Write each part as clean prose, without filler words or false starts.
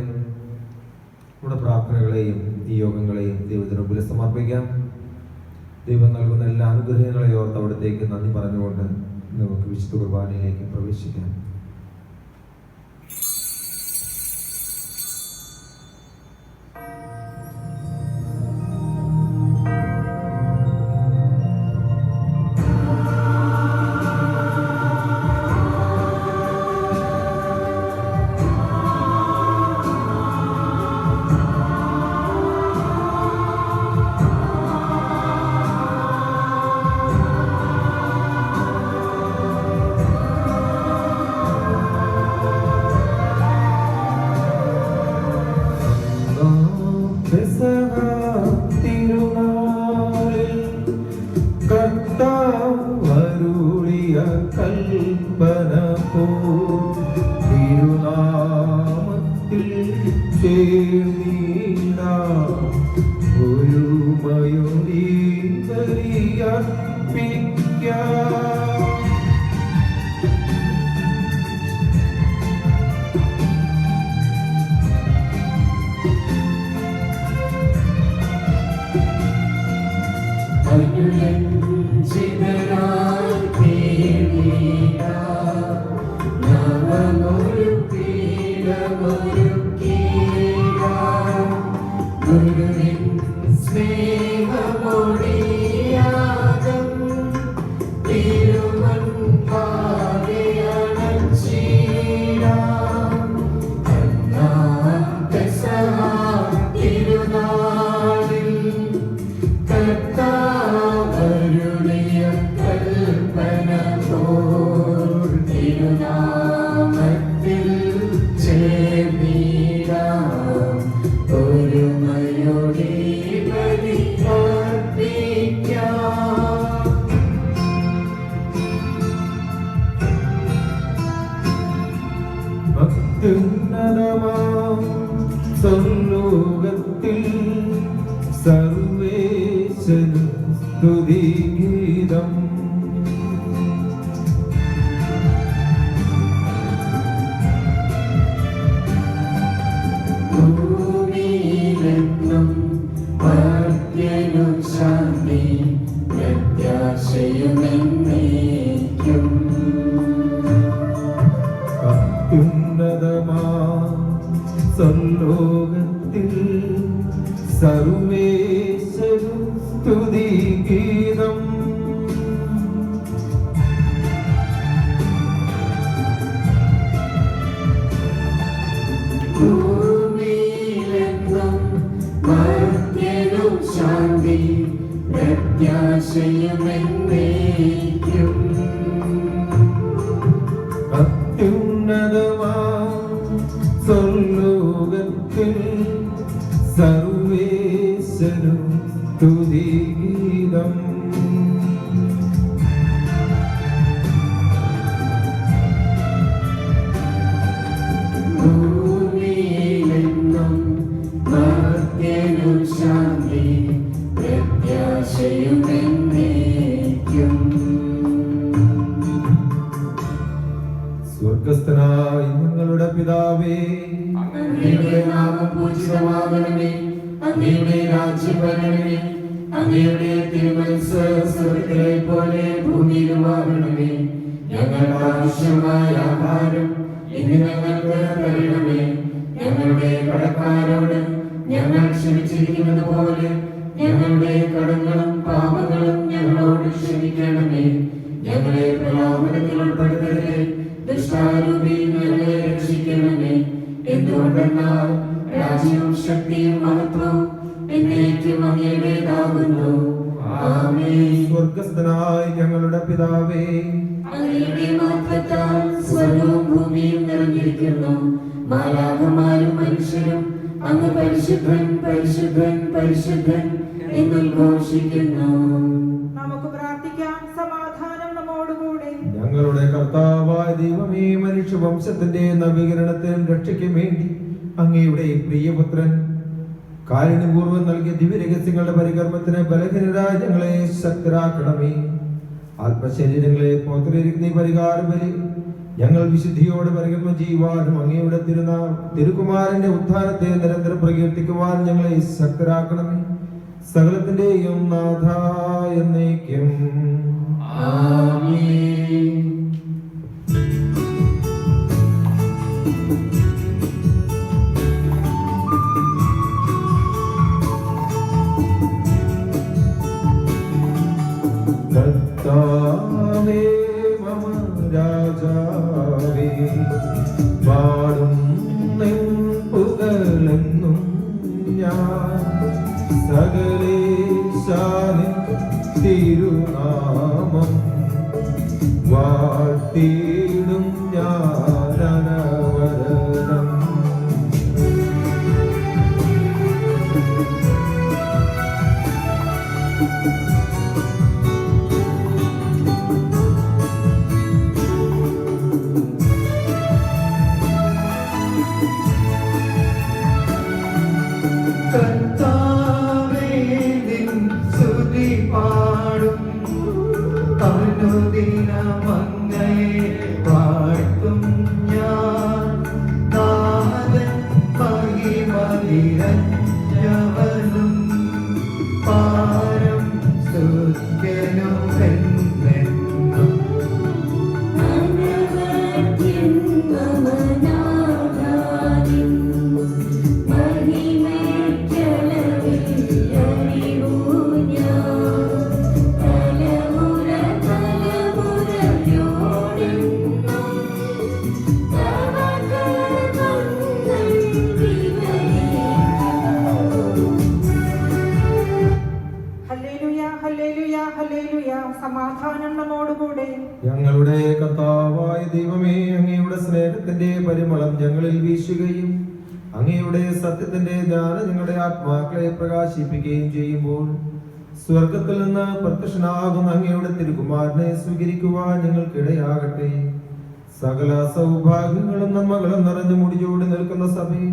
നമ്മുടെ പ്രാർത്ഥനകളെയും നിയോഗങ്ങളെയും ദൈവത്തിന് മുമ്പിൽ സമർപ്പിക്കാം. ദൈവം നൽകുന്ന എല്ലാ അനുഗ്രഹങ്ങളെയും ഓർത്ത് അവിടത്തേക്ക് നന്ദി പറഞ്ഞുകൊണ്ട് നമുക്ക് വിശുദ്ധ കുർബാനയിലേക്ക് പ്രവേശിക്കാം. സർവേശനും സ്തുതിഗീതം. ഭൂമിയിലെന്നും മർത്യനും ശാന്തി പ്രത്യാശയുമെന്നേക്കും. അത്യുന്നതമാ സർലോകത്തിൽ സർവേശനും സ്തുതിഗീതം. ഭൂമിയിലെന്നും മർത്യനും ശാന്തി പ്രത്യാശയുമെന്നേക്കും. അത്യുന്നതമാ സർലോകത്തിൽ സർവേശനും സ്തുതിഗീതം. ഭൂമിയിലെന്നും മർത്യനും ശാന്തി പ്രത്യാശയുമെന്നേക്കും. സ്വർഗ്ഗസ്ഥനായ ഞങ്ങളുടെ പിതാവേ, അങ്ങയുടെ നാമം പൂജിതമാകണമേ. അങ്ങയുടെ രാജ്യം വരണമേ. അങ്ങയുടെ തിരുമനസ്സ് സ്വർഗ്ഗത്തിലെ പോലെ ഭൂമിയിലുമാകണമേ. ഞങ്ങൾക്ക് ആവശ്യമായ ആഹാരം ഇന്ന് ഞങ്ങൾക്ക് തരണമേ. ഞങ്ങളുടെ കടക്കാരോട് ഞങ്ങൾ ക്ഷമിച്ചിരിക്കുന്നത് പോലെ ഞങ്ങളുടെ കടങ്ങളും പാപങ്ങളും ഞങ്ങളോട് ക്ഷമിക്കണമേ. ഞങ്ങളെ പ്രലോഭനത്തിൽ ഉൾപ്പെടുത്തരുതേ, ദുഷ്ടാരൂപിയിൽ ഞങ്ങളെ രക്ഷിക്കണമേ. എന്തുകൊണ്ടെന്നാൽ രാജ്യവും ശക്തിയും മഹത്വവും എന്നേക്കും അങ്ങയുടേതാകുന്നു. ആമേൻ. സ്വർഗ്ഗസ്ഥനായ ഞങ്ങളുടെ പിതാവേ, അങ്ങയുടെ മഹത്വത്താൽ സ്വർഗ്ഗവും ഭൂമിയും നിറഞ്ഞിരിക്കുന്നു. മാലാഖമാരും മനുഷ്യരും അങ്ങ് പരിശുദ്ധൻ പരിശുദ്ധൻ പരിശുദ്ധൻ എന്നുദ്ഘോഷിക്കുന്നു. നമുക്ക് പ്രാർത്ഥിക്കാം. സമാധാനം നമ്മോടുകൂടെ. ഞങ്ങളുടെ കർത്താവായ ദൈവമേ, മനുഷ്യവംശത്തിന്റെ നവീകരണത്തിനും രക്ഷയ്ക്കും വേണ്ടി അങ്ങയുടെ പ്രിയപുത്രൻ കാരുണ്യപൂർവ്വം നൽകിയ ദിവ്യരഹസ്യങ്ങളുടെ പരികർമ്മത്തിന് ബലഹീനരായ ഞങ്ങളെ ശക്തരാക്കണമേ. ആത്മശരീരങ്ങളെ പുറത്തിരിക്കുന്ന ഈ പരിഹാര ബലി ഞങ്ങൾ വിശുദ്ധിയോടെ പരികർമ്മം ചെയ്യുവാനും അങ്ങയുടെ തിരുകുമാരന്റെ ഉത്ഥാനത്തെ നിരന്തരം പ്രകീർത്തിക്കുവാൻ ഞങ്ങളെ ശക്തരാക്കണമേ. സകലത്തിന്റെയും നാഥ എന്നേക്കും ആമേൻ. കർത്താവേ മമ രാജാവേ, പാടും നിൻ പുകഴെന്നും ഞാൻ. സകലേശാനിൻ തിരുനാമം വാഴ്ത്തിയിടും ഞാൻ അനവരതം. കർത്താവേ നിൻ സ്തുതി പാടും, അനുദിനം അങ്ങയെ വാഴ്ത്തും ഞാൻ. നാഥൻ മഹിമ നിറഞ്ഞവനും പാരം സ്തുത്യനുമെന്നെന്നും. Hallelujah, hallelujah, hallelujah. സമാധാനം നമ്മോടുകൂടെ. ഞങ്ങളുടെ കർത്താവായ ദൈവമേ, അങ്ങയുടെ സ്നേഹത്തിന്റെ പരിമളം ഞങ്ങളിൽ വീശുകയും അങ്ങയുടെ സത്യത്തിന്റെ ജ്ഞാനം ഞങ്ങളുടെ ആത്മാക്കളെ പ്രകാശിപ്പിക്കുകയും ചെയ്യുമ്പോൾ സ്വർഗത്തിൽ നിന്ന് പ്രത്യക്ഷനാകുന്ന അങ്ങയുടെ തിരുകുമാരനെ സ്വീകരിക്കുവാൻ ഞങ്ങൾക്കിടയാകട്ടെ. സകല സൗഭാഗ്യങ്ങളും നന്മകളും നിറഞ്ഞു മുടിചൂടി നിൽക്കുന്ന സഭയിൽ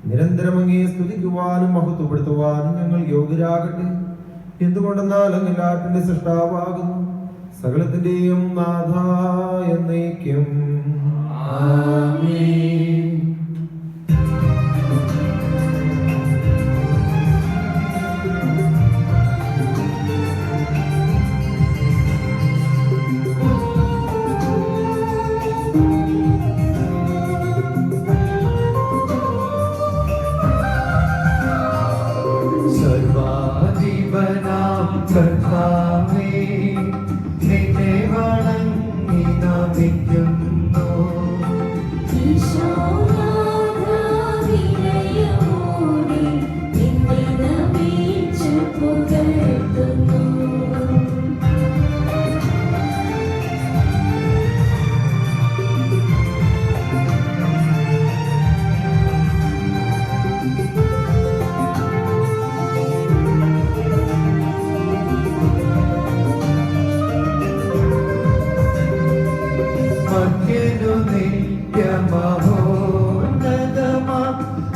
നിരന്തരം അങ്ങയെ സ്തുതിക്കുവാനും മഹത്വപ്പെടുത്തുവാനും ഞങ്ങൾ യോഗ്യരാകട്ടെ. എന്തുകൊണ്ടെന്നാൽ അങ്ങ് എല്ലാറ്റിന്റെ സൃഷ്ടാവാകുന്നു, സകലത്തിന്റെയും നാഥ എന്നേക്കും ആമേൻ. സർവാധിപനാം കർത്താവേ, നിന്നെ വണങ്ങി നമിക്കുന്നു. മധ്യനു നിത്യമഹോന്നതമാം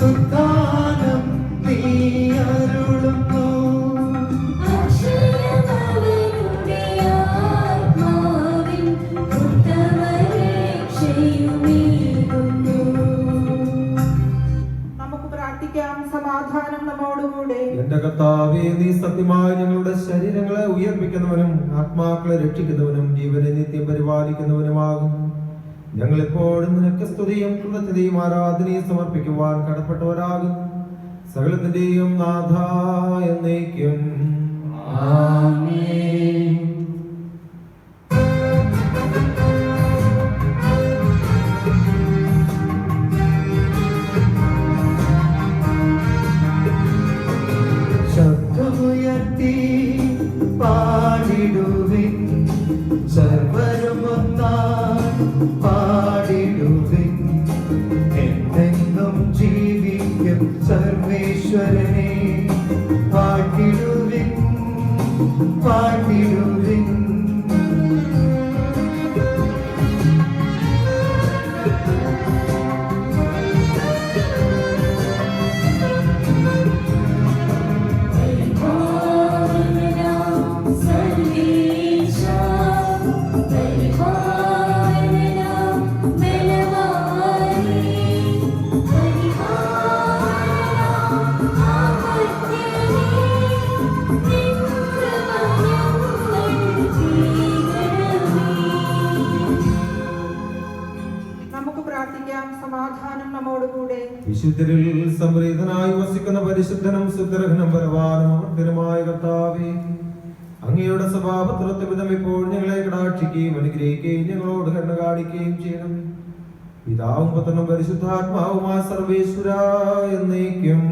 ഉത്ഥാനം നീ അരുളുന്നു. നമുക്ക് പ്രാർത്ഥിക്കാം. സമാധാനം നമ്മോടുകൂടെ. എന്റെ കർത്താവേ, നീ സത്യമായി ഞങ്ങളുടെ ശരീരങ്ങളെ ഉയർപ്പിക്കുന്നവനും ആത്മാക്കളെ രക്ഷിക്കുന്നവനും ജീവനെ നിത്യം പരിപാലിക്കുന്നവനുമാകുന്നു. ഞങ്ങൾ എപ്പോഴും നിനക്ക് സ്തുതിയും കൃതജ്ഞതയും ആരാധനയും സമർപ്പിക്കുവാൻ കടപ്പെട്ടവരാകുന്നു. സകലത്തിന്റെയും നാഥ എന്നേക്കും ആമേൻ. ശബ്ദമുയർത്തി പാടിടുവിൻ, സർവരുമൊന്നായി പാടിടുവിൻ. എന്നെന്നും ജീവിക്കും സർവേശ്വരനെ പാടിടുവിൻ, പാടിടുവിൻ. വിശുദ്ധരിൽ സംപ്രീതനായി വസിക്കുന്ന പരിശുദ്ധനും സുഗ്രഹനും പരവാനും അമർത്തനുമായ കർത്താവേ, അങ്ങയുടെ സ്വഭാവത്തിനൊത്ത വിധം ഇപ്പോൾ ഞങ്ങളെ കടാക്ഷിക്കുകയും അനുഗ്രഹിക്കുകയും ഞങ്ങളോട് കരുണ കാണിക്കുകയും ചെയ്യണം. പിതാവും പുത്രനും പരിശുദ്ധാത്മാവുമായ സർവേശ്വര എന്നേക്കും.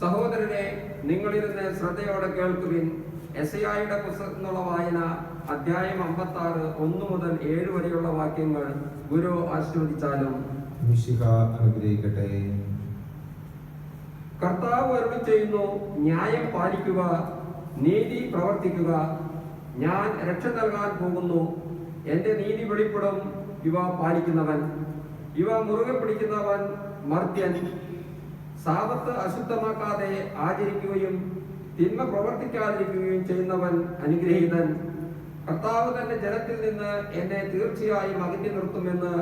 സഹോദരനെ, നിങ്ങളിരുന്ന് ശ്രദ്ധയോടെ കേൾക്കുവിൻ. യെശയ്യായുടെ പുസ്തകത്തിൽ നിന്നുള്ള വായന, അധ്യായം 56 1 മുതൽ 7 വരെയുള്ള വാക്യങ്ങൾ ഗുരു ആശീർവദിച്ചാലും. മിശിഹ അനുഗ്രഹിക്കട്ടെ. കർത്താവ് അരുളി ചെയ്യുന്നു, ന്യായം പാലിക്കുക, നീതി പ്രവർത്തിക്കുക. ഞാൻ രക്ഷ നൽകാൻ പോകുന്നു. എന്റെ നീതി വെളിപ്പെടും. ഇവ പാലിക്കുന്നവൻ, ഇവ മുറുകെ പിടിക്കുന്നവൻ മർത്യൻ. സാബത്ത് അശുദ്ധമാക്കാതെ ആചരിക്കുകയും തിന്മ പ്രവർത്തിക്കാതിരിക്കുകയും ചെയ്യുന്നവൻ അനുഗ്രഹീതൻ. കർത്താവ് തന്റെ ജനത്തിൽ നിന്ന് എന്നെ തീർച്ചയായും അകറ്റി നിർത്തുമെന്ന്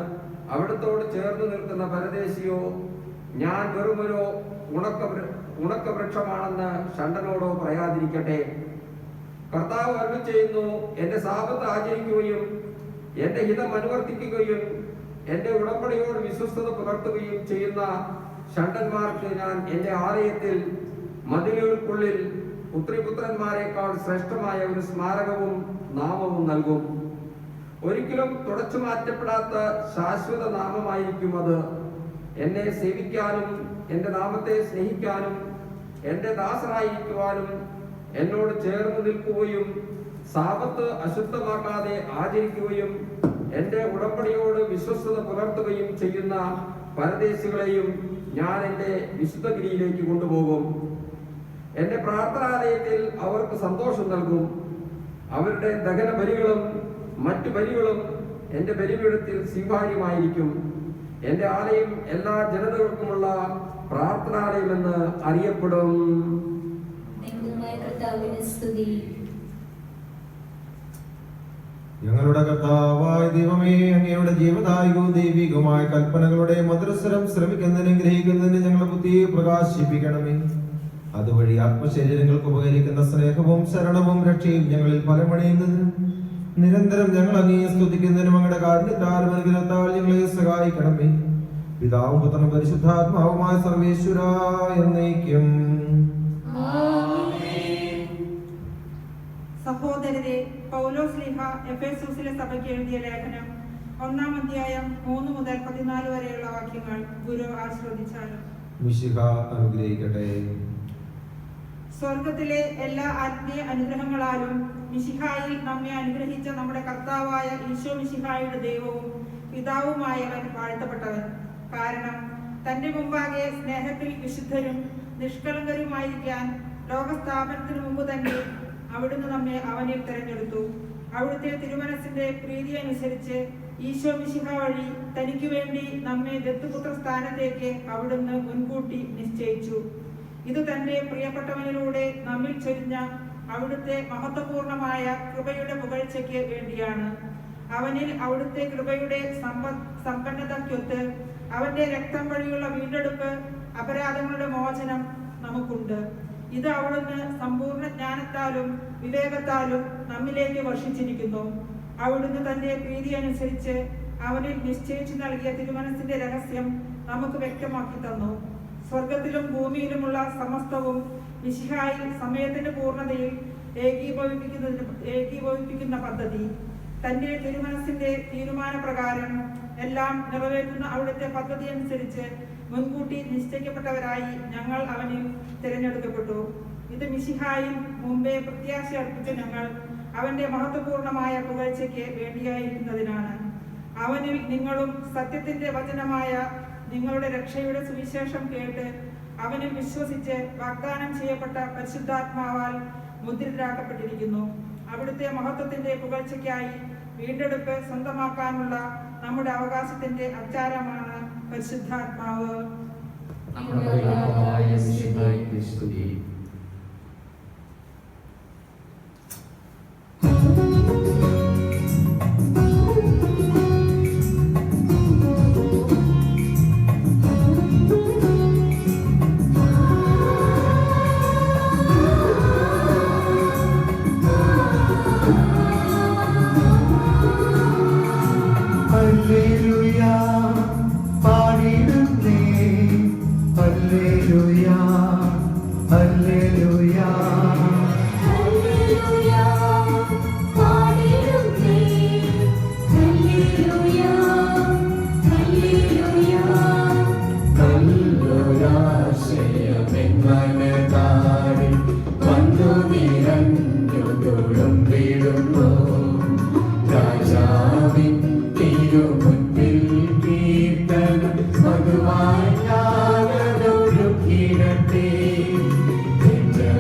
അവിടത്തോട് ചേർന്ന് നിൽക്കുന്ന പരദേശിയോ, ഞാൻ വെറുമൊരു ഉണക്ക വൃക്ഷമാണെന്ന് ഷണ്ടനോടോ പറയാതിരിക്കട്ടെ. കർത്താവ് അരുളി ചെയ്യുന്നു, എന്റെ സാബത്ത് ആചരിക്കുകയും എന്റെ ഹിതം അനുവർത്തിക്കുകയും എന്റെ ഉടമ്പടിയോട് വിശ്വസ്തത പുലർത്തുകയും ചെയ്യുന്ന ഷണ്ടന്മാർക്ക് ഞാൻ എന്റെ ആലയത്തിൽ മതിലുകൾക്കുള്ളിൽ പുത്രിപുത്രന്മാരെക്കാൾ ശ്രേഷ്ഠമായ ഒരു സ്മാരകവും നാമവും നൽകും. ഒരിക്കലും തുടച്ചു മാറ്റപ്പെടാത്ത ശാശ്വത നാമമായിരിക്കും അത്. എന്നെ സേവിക്കാനും എന്റെ നാമത്തെ സ്നേഹിക്കാനും എന്റെ ദാസരായിരിക്കുവാനും എന്നോട് ചേർന്ന് നിൽക്കുകയും സാബത്ത് അശുദ്ധമാക്കാതെ ആചരിക്കുകയും എന്റെ ഉടമ്പടിയോട് വിശ്വസ്തത പുലർത്തുകയും ചെയ്യുന്ന പരദേശികളെയും ഞാൻ എന്റെ വിശുദ്ധഗിരിയിലേക്ക് കൊണ്ടുപോകും. എന്റെ പ്രാർത്ഥനാലയത്തിൽ അവർക്ക് സന്തോഷം നൽകും. അവരുടെ ദഹന ബലികളും മറ്റു ബലികളും എന്റെ ബലിപീഠത്തിൽ സ്വീകാര്യമായിരിക്കും. എന്റെ ആലയം എല്ലാ ജനതകൾക്കുമുള്ള പ്രാർത്ഥനാലയമെന്ന് അറിയപ്പെടും. ഞങ്ങളുടെ കർത്താവായ ദൈവമേ, അങ്ങയുടെ ജീവദായകവും ദൈവികവുമായ കൽപ്പനകളുടെ മധുരസ്വരം ശ്രമിക്കുന്നതിനും ഗ്രഹിക്കുന്നതിന് ഞങ്ങളുടെ ബുദ്ധിയെ പ്രകാശിപ്പിക്കണമേ. അതുവഴി ആത്മശരീരങ്ങൾക്ക് ഉപകരിക്കുന്ന സ്നേഹവും ശരണവും രക്ഷയും ഞങ്ങളിൽ ഫലമണിയുന്നതിനും നിരന്തരം ഞങ്ങൾ അങ്ങയെ സ്തുതിക്കുന്നതിനും അങ്ങയുടെ കാരുണ്യത്താലും അനുഗ്രഹത്താൽ ഞങ്ങളെ സഹായിക്കണമേ. പിതാവും പുത്രനും പരിശുദ്ധാത്മാവുമായ സർവേശ്വര എന്നേക്കും. സഹോദരരെ, പൗലോസ്ലീഹ എഫേസൂസിലെ സഭയ്ക്ക് എഴുതിയ ലേഖനം 1-ാം അധ്യായം 3 മുതൽ 14 വരെയുള്ള വാക്യങ്ങൾ ഗുരു ആശീർവദിച്ചാലും. മിശിഹ അനുഗ്രഹിക്കട്ടെ. സ്വർഗത്തിലെ എല്ലാ ആത്മീയ അനുഗ്രഹങ്ങളാലും മിശിഹായിൽ നമ്മെ അനുഗ്രഹിച്ച നമ്മുടെ കർത്താവായ ഈശോ മിശിഹായുടെ ദൈവവും പിതാവുമായവൻ വാഴ്ത്തപ്പെട്ടവൻ. കാരണം തന്റെ മുമ്പാകെ സ്നേഹത്തിൽ വിശുദ്ധരും നിഷ്കളങ്കരുമായിരിക്കാൻ ലോകസ്ഥാപനത്തിനു മുമ്പ് തന്നെ അവിടുന്ന് നമ്മെ അവനിൽ തെരഞ്ഞെടുത്തു. അവിടുത്തെ തിരുമനസിന്റെ പ്രീതി അനുസരിച്ച് ഈശോ മിശിഹ വഴി തനിക്ക് വേണ്ടി നമ്മെ ദത്തുപുത്ര സ്ഥാനത്തേക്ക് അവിടുന്ന് മുൻകൂട്ടി നിശ്ചയിച്ചു. ഇത് തന്റെ പ്രിയപ്പെട്ടവനിലൂടെ നമ്മിൽ ചൊരിഞ്ഞ അവിടുത്തെ മഹത്വപൂർണമായ കൃപയുടെ പുകഴ്ചയ്ക്ക് വേണ്ടിയാണ്. അവനിൽ അവിടുത്തെ കൃപയുടെ സമ്പന്നതയ്ക്കൊത്ത് അവന്റെ രക്തം വഴിയുള്ള വീണ്ടെടുപ്പ്, അപരാധങ്ങളുടെ മോചനം നമുക്കുണ്ട്. ഇത് അവിടുന്ന് സമ്പൂർണ്ണ ജ്ഞാനത്താലും വിവേകത്താലും നമ്മിലേക്ക് വർഷിച്ചിരിക്കുന്നു. അവിടുന്ന് തന്റെ പ്രീതി അനുസരിച്ച് അവനിൽ നിശ്ചയിച്ചു നൽകിയ തിരുമനസിന്റെ രഹസ്യം നമുക്ക് വ്യക്തമാക്കി തന്നു. സ്വർഗത്തിലും ഭൂമിയിലുമുള്ള സമസ്തവും മിശിഹായിൽ സമയത്തിന്റെ പൂർണ്ണതയിൽ ഏകീഭവിപ്പിക്കുന്ന പദ്ധതി, തന്റെ തിരുമനസിന്റെ തീരുമാനപ്രകാരം എല്ലാം നിറവേറ്റുന്ന അവിടുത്തെ പദ്ധതി അനുസരിച്ച് മുൻകൂട്ടി നിശ്ചയിക്കപ്പെട്ടവരായി ഞങ്ങൾ അവനിൽ തിരഞ്ഞെടുക്കപ്പെട്ടു. ഇത് മിശിഹായിൽ മുമ്പേ പ്രത്യാശ അർപ്പിച്ച ഞങ്ങൾ അവന്റെ മഹത്വപൂർണമായ പുകഴ്ചയ്ക്ക് വേണ്ടിയായിരിക്കുന്നതിനാണ്. അവനിൽ നിങ്ങളും സത്യത്തിന്റെ വചനമായ നിങ്ങളുടെ രക്ഷയുടെ സുവിശേഷം കേട്ട് അവനിൽ വിശ്വസിച്ച് വാഗ്ദാനം ചെയ്യപ്പെട്ട പരിശുദ്ധാത്മാവാൽ മുദ്രിതരാക്കപ്പെട്ടിരിക്കുന്നു. അവിടുത്തെ മഹത്വത്തിന്റെ പുകഴ്ചയ്ക്കായി വീണ്ടെടുപ്പ് സ്വന്തമാക്കാനുള്ള നമ്മുടെ അവകാശത്തിന്റെ അച്ചാരമാണ് പരിശുദ്ധാത്മാവ്. പുകഴ്ത്തിടുന്നു രാജാവിൻ തിരുമുൻപിൽ കീർത്തനം മധുവായി ഞാനതൊഴുക്കിടട്ടെ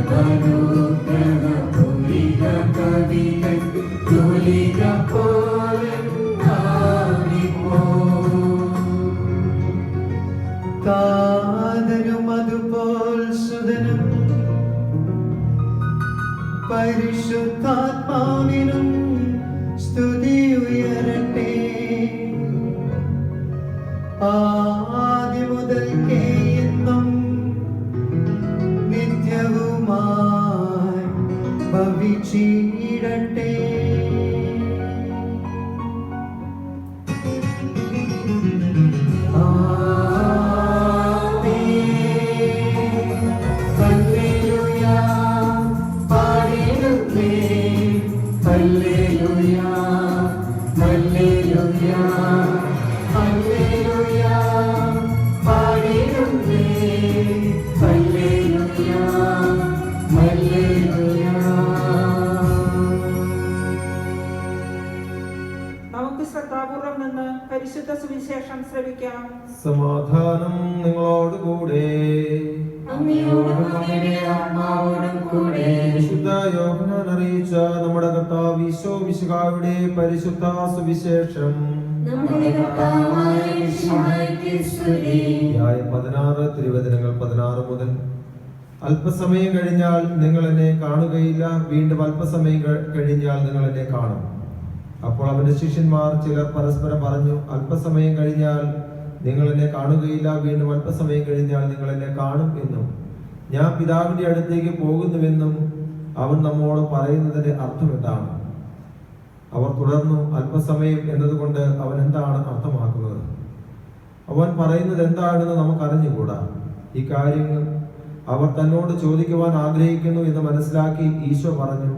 മനോഗ്രഹ പുലിക കവികൾ തുലിക പോലെ താതനും അതുപോൽ സുതനും പരിശുദ്ധാത്മാവിനും സ്തുതി ഉയരട്ടെ ആദ്യം മുതൽക്കേ എന്നും നിത്യവുമായി ഭവിച്ചിടട്ടെ. നമുക്ക് ശ്രദ്ധാപൂർവം നിന്ന് പരിശുദ്ധ സുവിശേഷം ശ്രവിക്കാം. സമാധാനം നിങ്ങളോടുകൂടെ. വിശുദ്ധ യോഹന്നാൻ അറിയിച്ച നമ്മുടെ കർത്താവ് ഈശോ മിശിഹായുടെ പരിശുദ്ധ സുവിശേഷം 16 തിരുവചനങ്ങൾ 16 മുതൽ. അല്പസമയം കഴിഞ്ഞാൽ നിങ്ങൾ എന്നെ കാണുകയില്ല, വീണ്ടും അല്പസമയം കഴിഞ്ഞാൽ നിങ്ങൾ എന്നെ കാണും. അപ്പോൾ അവന്റെ ശിഷ്യന്മാർ ചിലർ പരസ്പരം പറഞ്ഞു, അല്പസമയം കഴിഞ്ഞാൽ നിങ്ങൾ എന്നെ കാണുകയില്ല, വീണ്ടും അല്പസമയം കഴിഞ്ഞാൽ നിങ്ങൾ എന്നെ കാണും എന്നും ഞാൻ പിതാവിന്റെ അടുത്തേക്ക് പോകുന്നുവെന്നും അവൻ നമ്മോട് പറയുന്നതിന്റെ അർത്ഥം എന്താണ്? അവർ തുടർന്നു, അല്പസമയം എന്നതുകൊണ്ട് അവൻ എന്താണ് അർത്ഥമാക്കുന്നത്? അവൻ പറയുന്നത് എന്താണെന്ന് നമുക്ക് അറിഞ്ഞുകൂടാ. ഈ കാര്യങ്ങൾ അവർ തന്നോട് ചോദിക്കുവാൻ ആഗ്രഹിക്കുന്നു എന്ന് മനസ്സിലാക്കി ഈശോ പറഞ്ഞു,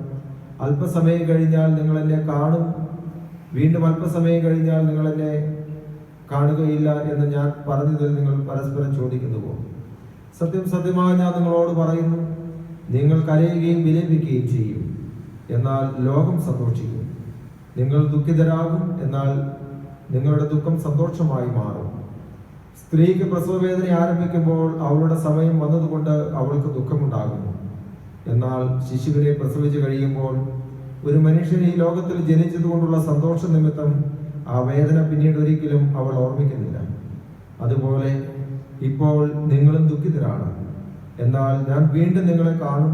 അല്പസമയം കഴിഞ്ഞാൽ നിങ്ങൾ എന്നെ കാണും, വീണ്ടും അല്പസമയം കഴിഞ്ഞാൽ നിങ്ങൾ എന്നെ കാണുകയില്ല എന്ന് ഞാൻ പറഞ്ഞതിൽ നിങ്ങൾ പരസ്പരം ചോദിക്കുന്നുവോ? സത്യം സത്യമായി ഞാൻ നിങ്ങളോട് പറയുന്നു, നിങ്ങൾ കരയുകയും വിലപിക്കുകയും ചെയ്യും, എന്നാൽ ലോകം സന്തോഷിക്കും. നിങ്ങൾ ദുഃഖിതരാകും, എന്നാൽ നിങ്ങളുടെ ദുഃഖം സന്തോഷമായി മാറും. സ്ത്രീക്ക് പ്രസവവേദന ആരംഭിക്കുമ്പോൾ അവളുടെ സമയം വന്നതുകൊണ്ട് അവൾക്ക് ദുഃഖമുണ്ടാകുന്നു. എന്നാൽ ശിശുവിനെ പ്രസവിച്ചു കഴിയുമ്പോൾ ഒരു മനുഷ്യൻ ഈ ലോകത്തിൽ ജനിച്ചതുകൊണ്ടുള്ള സന്തോഷ നിമിത്തം ആ വേദന പിന്നീട് ഒരിക്കലും അവൾ ഓർമ്മിക്കുന്നില്ല. അതുപോലെ ഇപ്പോൾ നിങ്ങളും ദുഃഖിതരാണ്, എന്നാൽ ഞാൻ വീണ്ടും നിങ്ങളെ കാണും,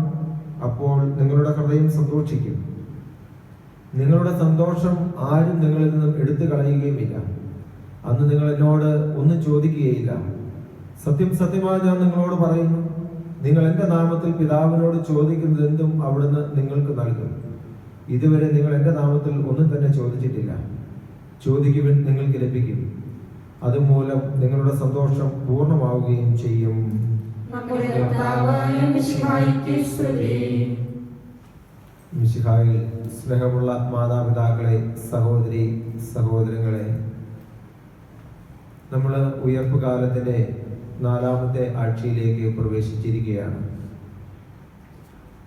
അപ്പോൾ നിങ്ങളുടെ ഹൃദയം സന്തോഷിക്കും. നിങ്ങളുടെ സന്തോഷം ആരും നിങ്ങളിൽ നിന്നും എടുത്തു കളയുകയുമില്ല. അന്ന് നിങ്ങൾ എന്നോട് ഒന്നും ചോദിക്കുകയില്ല. സത്യം സത്യമായി ഞാൻ നിങ്ങളോട് പറയുന്നു, നിങ്ങൾ എൻ്റെ നാമത്തിൽ പിതാവിനോട് ചോദിക്കുന്നത് എന്തും അവിടുന്ന് നിങ്ങൾക്ക് നൽകും. ഇതുവരെ നിങ്ങൾ എൻ്റെ നാമത്തിൽ ഒന്നും തന്നെ ചോദിച്ചിട്ടില്ല. ചോദിക്കുവിൻ, നിങ്ങൾക്ക് ലഭിക്കും. അതുമൂലം നിങ്ങളുടെ സന്തോഷം പൂർണ്ണമാവുകയും ചെയ്യും. മിശിഹായിൽ സ്നേഹമുള്ള മാതാപിതാക്കളെ, സഹോദരി സഹോദരങ്ങളെ, നമ്മൾ ഉയർപ്പ് കാലത്തിന്റെ 4ാമത്തെ ആഴ്ചയിലേക്ക് പ്രവേശിച്ചിരിക്കുകയാണ്.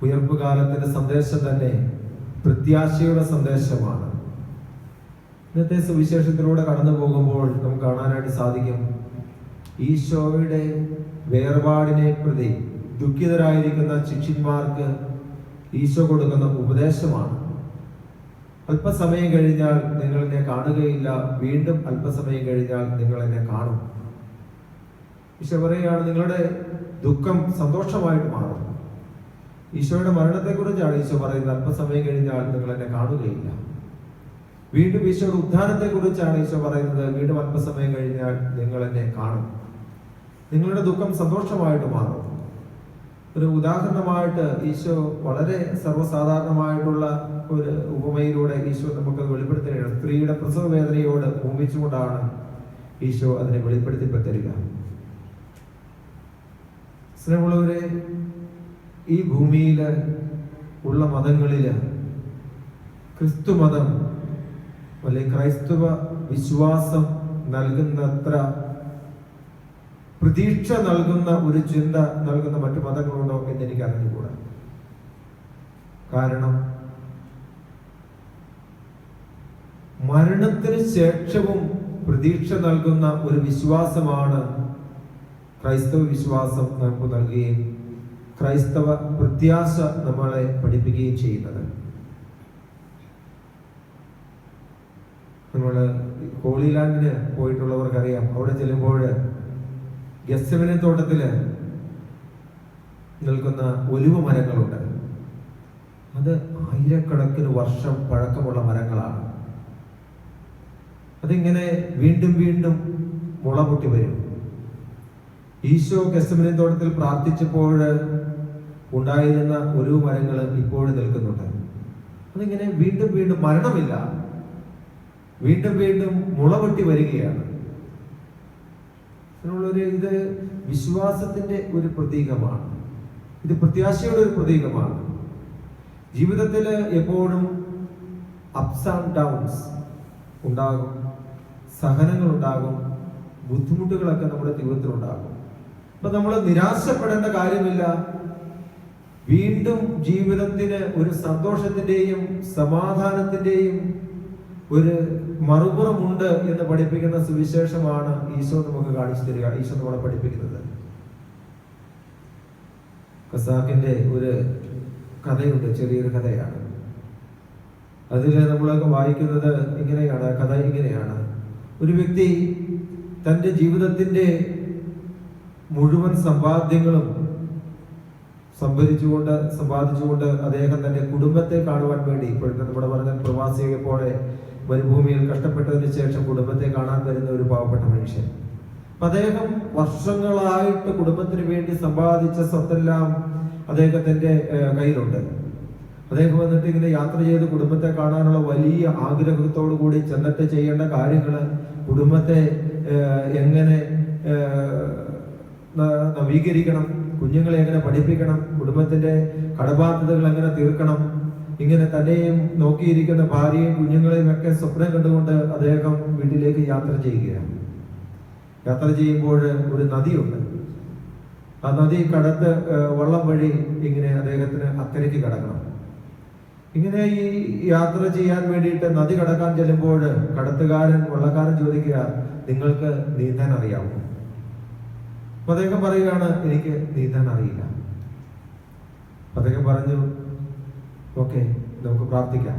ഉയർപ്പ് കാലത്തിന്റെ സന്ദേശം തന്നെ പ്രത്യാശയുടെ സന്ദേശമാണ്. ഇന്നത്തെ സുവിശേഷത്തിലൂടെ കടന്നു പോകുമ്പോൾ നമുക്ക് കാണാനായിട്ട് സാധിക്കും, ഈശോയുടെ വേർപാടിനെ പ്രതി ദുഃഖിതരായിരിക്കുന്ന ശിഷ്യന്മാർക്ക് ഈശോ കൊടുക്കുന്ന ഉപദേശമാണ്. അല്പസമയം കഴിഞ്ഞാൽ നിങ്ങൾ എന്നെ കാണുകയില്ല, വീണ്ടും അല്പസമയം കഴിഞ്ഞാൽ നിങ്ങൾ എന്നെ കാണും. ഈശോ പറയുകയാണ്, നിങ്ങളുടെ ദുഃഖം സന്തോഷമായിട്ട് മാറും. ഈശോയുടെ മരണത്തെക്കുറിച്ചാണ് ഈശോ പറയുന്നത്, അല്പസമയം കഴിഞ്ഞാൽ നിങ്ങൾ എന്നെ കാണുകയില്ല. വീണ്ടും ഈശോയുടെ ഉത്ഥാനത്തെ കുറിച്ചാണ് ഈശോ പറയുന്നത്, വീണ്ടും അല്പസമയം കഴിഞ്ഞാൽ നിങ്ങൾ എന്നെ കാണും. നിങ്ങളുടെ ദുഃഖം സന്തോഷമായിട്ട് മാറും. ഒരു ഉദാഹരണമായിട്ട് ഈശോ വളരെ സർവ്വസാധാരണമായിട്ടുള്ള ഒരു ഉപമയിലൂടെ ഈശോ നമുക്ക് വെളിപ്പെടുത്തുകയാണ്. സ്ത്രീയുടെ പ്രസവ വേദനയോട് ഉപമിച്ചുകൊണ്ടാണ് ഈശോ അതിനെ വെളിപ്പെടുത്തിത്തരിക. സ്നേഹമുള്ളവരെ, ഈ ഭൂമിയില് ഉള്ള മതങ്ങളില് ക്രിസ്തു മതം അല്ലെങ്കിൽ ക്രൈസ്തവ വിശ്വാസം നൽകുന്നത്ര പ്രതീക്ഷ നൽകുന്ന ഒരു ചിന്ത നൽകുന്ന മറ്റു മതങ്ങളുണ്ടോ എന്ന് എനിക്ക് അറിഞ്ഞുകൂടാ. കാരണം മരണത്തിന് ശേഷവും പ്രതീക്ഷ നൽകുന്ന ഒരു വിശ്വാസമാണ് ക്രൈസ്തവ വിശ്വാസം നമുക്ക് നൽകുകയും ക്രൈസ്തവ പ്രത്യാശ നമ്മളെ പഠിപ്പിക്കുകയും ചെയ്യുന്നത്. നമ്മൾ ഹോളി ലാൻഡിന് പോയിട്ടുള്ളവർക്കറിയാം, അവിടെ ചെല്ലുമ്പോൾ ഗെത്സെമനെ തോട്ടത്തില് നിൽക്കുന്ന ഒലിവ് മരങ്ങളുണ്ട്. അത് ആയിരക്കണക്കിന് വർഷം പഴക്കമുള്ള മരങ്ങളാണ്. അതിങ്ങനെ വീണ്ടും വീണ്ടും മുള പൊട്ടി വരും. ഈശോ ഗെത്സെമനെ തോട്ടത്തിൽ പ്രാർത്ഥിച്ചപ്പോൾ ഉണ്ടായിരുന്ന ഒരു മരങ്ങൾ ഇപ്പോഴും നിൽക്കുന്നുണ്ട്. അതിങ്ങനെ വീണ്ടും വീണ്ടും മരണമില്ല, വീണ്ടും വീണ്ടും മുള പൊട്ടി വരികയാണ്. ഇത് വിശ്വാസത്തിന്റെ ഒരു പ്രതീകമാണ്. ഇത് പ്രത്യാശയുടെ ഒരു പ്രതീകമാണ്. ജീവിതത്തിൽ എപ്പോഴും അപ്സ് ആൻഡ് ഡൗൺസ് ഉണ്ടാകും, സഹനങ്ങൾ ഉണ്ടാകും, ബുദ്ധിമുട്ടുകളൊക്കെ നമ്മുടെ ജീവിതത്തിൽ ഉണ്ടാകും. അപ്പൊ നമ്മൾ നിരാശപ്പെടേണ്ട കാര്യമില്ല. വീണ്ടും ജീവിതത്തിന് ഒരു സന്തോഷത്തിന്റെയും സമാധാനത്തിന്റെയും ഒരു മറുപുറമുണ്ട് എന്ന് പഠിപ്പിക്കുന്ന സുവിശേഷമാണ് ഈശോ നമുക്ക് കാണിച്ചു തരിക. ഈശോ നമ്മളെ പഠിപ്പിക്കുന്നത് ഖസാക്കിന്റെ ഒരു കഥയുണ്ട്, ചെറിയൊരു കഥയാണ്. അതിൽ നമ്മളൊക്കെ വായിക്കുന്നത് ഇങ്ങനെയാണ്. കഥ ഇങ്ങനെയാണ്: ഒരു വ്യക്തി തൻ്റെ ജീവിതത്തിന്റെ മുഴുവൻ സമ്പാദ്യങ്ങളും സമ്പാദിച്ചുകൊണ്ട് അദ്ദേഹം തന്റെ കുടുംബത്തെ കാണുവാൻ വേണ്ടി, ഇപ്പോഴത്തെ നമ്മുടെ പറഞ്ഞ പ്രവാസിയെ പോലെ മരുഭൂമിയിൽ കഷ്ടപ്പെട്ടതിന് ശേഷം കുടുംബത്തെ കാണാൻ വരുന്ന ഒരു പാവപ്പെട്ട മനുഷ്യൻ. അദ്ദേഹം വർഷങ്ങളായിട്ട് കുടുംബത്തിന് വേണ്ടി സമ്പാദിച്ച സ്വത്തെല്ലാം അദ്ദേഹത്തിന്റെ കയ്യിലുണ്ട്. അദ്ദേഹം വന്നിട്ട് ഇങ്ങനെ യാത്ര ചെയ്ത് കുടുംബത്തെ കാണാനുള്ള വലിയ ആഗ്രഹത്തോടു കൂടി ചെന്നിട്ട് ചെയ്യേണ്ട കാര്യങ്ങൾ, കുടുംബത്തെ എങ്ങനെ നവീകരിക്കണം, കുഞ്ഞുങ്ങളെ എങ്ങനെ പഠിപ്പിക്കണം, കുടുംബത്തിന്റെ കടബാധ്യതകൾ എങ്ങനെ തീർക്കണം, ഇങ്ങനെ തന്നെയും നോക്കിയിരിക്കുന്ന ഭാര്യയും കുഞ്ഞുങ്ങളെയും ഒക്കെ സ്വപ്നം കണ്ടുകൊണ്ട് അദ്ദേഹം വീട്ടിലേക്ക് യാത്ര ചെയ്യുകയാണ്. യാത്ര ചെയ്യുമ്പോൾ ഒരു നദിയുണ്ട്. ആ നദി കടത്ത് വള്ളം വഴി ഇങ്ങനെ അദ്ദേഹത്തിന് അക്കരയ്ക്ക് കടക്കണം. ഇങ്ങനെ ഈ യാത്ര ചെയ്യാൻ വേണ്ടിയിട്ട് നദി കടക്കാൻ ചെല്ലുമ്പോൾ വള്ളക്കാരൻ ചോദിക്കുക, നിങ്ങൾക്ക് നീന്താൻ അറിയാമോ? അപ്പൊ അദ്ദേഹം പറയുകയാണ്, എനിക്ക് നീന്താൻ അറിയില്ല. അദ്ദേഹം പറഞ്ഞു, ഓക്കെ, നമുക്ക് പ്രാർത്ഥിക്കാം,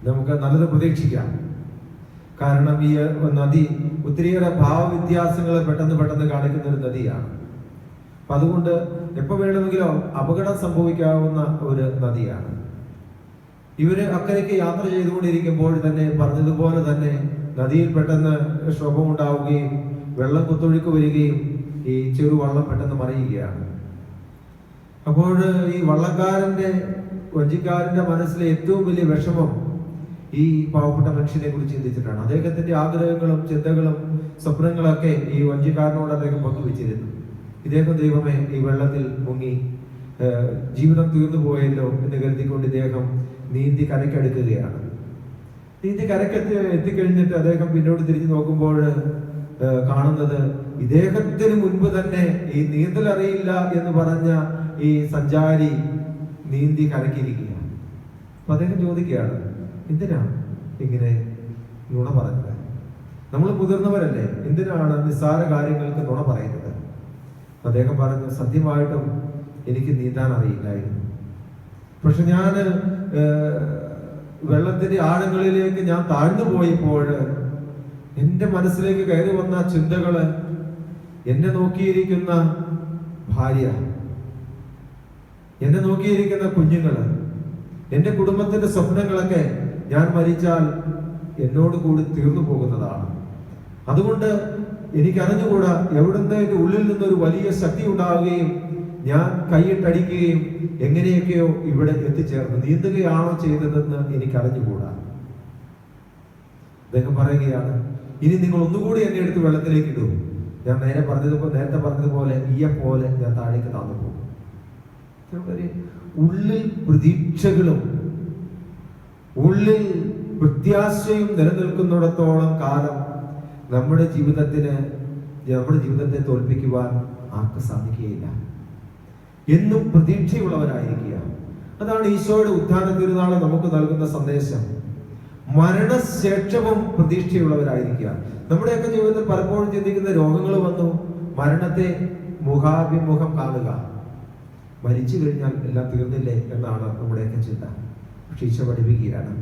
നമുക്ക് നല്ലത് പ്രതീക്ഷിക്കാം. കാരണം ഈ നദി ഒത്തിരിയേറെ ഭാവവ്യത്യാസങ്ങളെ പെട്ടെന്ന് കാണിക്കുന്ന ഒരു നദിയാണ്. അപ്പൊ അതുകൊണ്ട് എപ്പോ വേണമെങ്കിലും അപകടം സംഭവിക്കാവുന്ന ഒരു നദിയാണ്. ഇവര് അക്കരയ്ക്ക് യാത്ര ചെയ്തുകൊണ്ടിരിക്കുമ്പോൾ തന്നെ പറഞ്ഞതുപോലെ തന്നെ നദിയിൽ പെട്ടെന്ന് ക്ഷോഭമുണ്ടാവുകയും വെള്ളം കുത്തൊഴുക്ക് വരികയും ഈ ചെറുവള്ളം പെട്ടെന്ന് മറിയുകയാണ്. അപ്പോൾ ഈ വഞ്ചിക്കാരന്റെ മനസ്സിലെ ഏറ്റവും വലിയ വിഷമം ഈ പാവപ്പെട്ട മനുഷ്യനെ കുറിച്ച് ചിന്തിച്ചിട്ടാണ്. അദ്ദേഹത്തിന്റെ ആഗ്രഹങ്ങളും ചിന്തകളും സ്വപ്നങ്ങളൊക്കെ ഈ വഞ്ചിക്കാരനോട് അദ്ദേഹം പങ്കുവെച്ചിരുന്നു. ഇദ്ദേഹം, ദൈവമേ, ഈ വെള്ളത്തിൽ മുങ്ങി ജീവിതം തീർന്നു പോയല്ലോ എന്ന് കരുതിക്കൊണ്ട് ഇദ്ദേഹം നീന്തി കരയ്ക്കടുക്കുകയാണ്. നീന്തി കരയ്ക്ക് എത്തിക്കഴിഞ്ഞിട്ട് അദ്ദേഹം പിന്നോട്ട് തിരിഞ്ഞു നോക്കുമ്പോൾ കാണുന്നത് ഇദ്ദേഹത്തിന് മുൻപ് തന്നെ ഈ നീന്തൽ അറിയില്ല എന്ന് പറഞ്ഞ ഈ സഞ്ചാരി നീന്തി കരക്കിരിക്കുകയാണ്. അപ്പൊ അദ്ദേഹം ചോദിക്കുകയാണ്, എന്തിനാ ഇങ്ങനെ നുണ പറഞ്ഞത്? നമ്മൾ മുതിർന്നവരല്ലേ, എന്തിനാണ് നിസ്സാര കാര്യങ്ങൾക്ക് നുണ പറയുന്നത്? അദ്ദേഹം പറഞ്ഞു, സത്യമായിട്ടും എനിക്ക് നീന്താൻ അറിയില്ലായിരുന്നു. പക്ഷെ ഞാൻ വെള്ളത്തിന്റെ ആഴങ്ങളിലേക്ക് ഞാൻ താഴ്ന്നു പോയപ്പോൾ എന്റെ മനസ്സിലേക്ക് കയറി വന്ന ചിന്തകള്, എന്നെ നോക്കിയിരിക്കുന്ന ഭാര്യ, എന്നെ നോക്കിയിരിക്കുന്ന കുഞ്ഞുങ്ങള്, എന്റെ കുടുംബത്തിന്റെ സ്വപ്നങ്ങളൊക്കെ ഞാൻ മരിച്ചാൽ എന്നോട് കൂടി തീർന്നു പോകുന്നതാണ്. അതുകൊണ്ട് എനിക്കറിഞ്ഞുകൂടാ, എവിടുന്ന് എന്റെ ഉള്ളിൽ നിന്നൊരു വലിയ ശക്തി ഉണ്ടാവുകയും ഞാൻ കൈയിട്ടടിക്കുകയും എങ്ങനെയൊക്കെയോ ഇവിടെ എത്തിച്ചേർന്നു. നീന്തുകയാണോ ചെയ്തതെന്ന് എനിക്കറിഞ്ഞുകൂടാ. അദ്ദേഹം പറയുകയാണ്, ഇനി നിങ്ങൾ ഒന്നുകൂടി എന്നെ എടുത്ത് വെള്ളത്തിലേക്ക് ഇടൂ. ഞാൻ നേരത്തെ പറഞ്ഞതുപോലെ പോലെ ഞാൻ താഴേക്ക് താന്നു പോകും. ഉള്ളിൽ പ്രതീക്ഷകളും ഉള്ളിൽ പ്രത്യാശയും നിലനിൽക്കുന്നിടത്തോളം കാലം നമ്മുടെ ജീവിതത്തെ തോൽപ്പിക്കുവാൻ ആർക്ക് സാധിക്കുകയില്ല. എന്നും പ്രതീക്ഷയുള്ളവരായിരിക്കുക. അതാണ് ഈശോയുടെ ഉത്ഥാന തിരുനാൾ നമുക്ക് നൽകുന്ന സന്ദേശം. മരണശേഷവും പ്രതീക്ഷയുള്ളവരായിരിക്കുക. നമ്മുടെയൊക്കെ ജീവിതത്തിൽ പലപ്പോഴും ചിന്തിക്കുന്ന രോഗങ്ങൾ വന്നു, മരണത്തെ മുഖാഭിമുഖം കാണുക, മരിച്ചു കഴിഞ്ഞാൽ എല്ലാം തീർന്നില്ലേ എന്നാണ് നമ്മുടെയൊക്കെ ചിന്ത. പക്ഷെ ഈശോ പഠിപ്പിക്കുകയാണ്,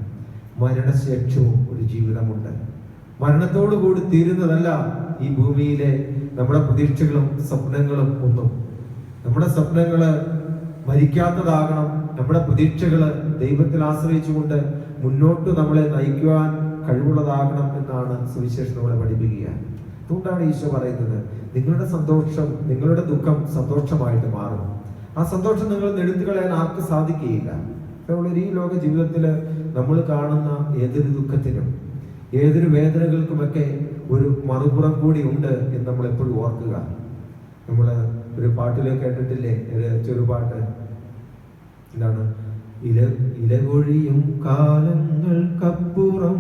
മരണശേഷവും ഒരു ജീവിതമുണ്ട്. മരണത്തോടു കൂടി തീരുന്നതല്ല ഈ ഭൂമിയിലെ നമ്മുടെ പ്രതീക്ഷകളും സ്വപ്നങ്ങളും ഒന്നും. നമ്മുടെ സ്വപ്നങ്ങള് മരിക്കാത്തതാകണം. നമ്മുടെ പ്രതീക്ഷകള് ദൈവത്തിൽ ആശ്രയിച്ചുകൊണ്ട് മുന്നോട്ട് നമ്മളെ നയിക്കുവാൻ കഴിവുള്ളതാകണം എന്നാണ് സുവിശേഷം നമ്മളെ പഠിപ്പിക്കുക. അതുകൊണ്ടാണ് ഈശോ പറയുന്നത്, നിങ്ങളുടെ സന്തോഷം, നിങ്ങളുടെ ദുഃഖം സന്തോഷമായിട്ട് മാറും. ആ സന്തോഷം നിങ്ങൾ എടുത്തു കളയാൻ ആർക്കും സാധിക്കുകയില്ല. ഈ ലോക ജീവിതത്തില് നമ്മൾ കാണുന്ന ഏതൊരു ദുഃഖത്തിനും ഏതൊരു വേദനകൾക്കുമൊക്കെ ഒരു മറുപുറം കൂടി ഉണ്ട് എന്ന് നമ്മൾ എപ്പോഴും ഓർക്കുക. നമ്മള് ഒരു പാട്ടില് കേട്ടിട്ടില്ലേ, ഒരു ചെറുപാട്ട്, എന്താണ്, ഇലകൊഴിയും കാലങ്ങൾക്കപ്പുറം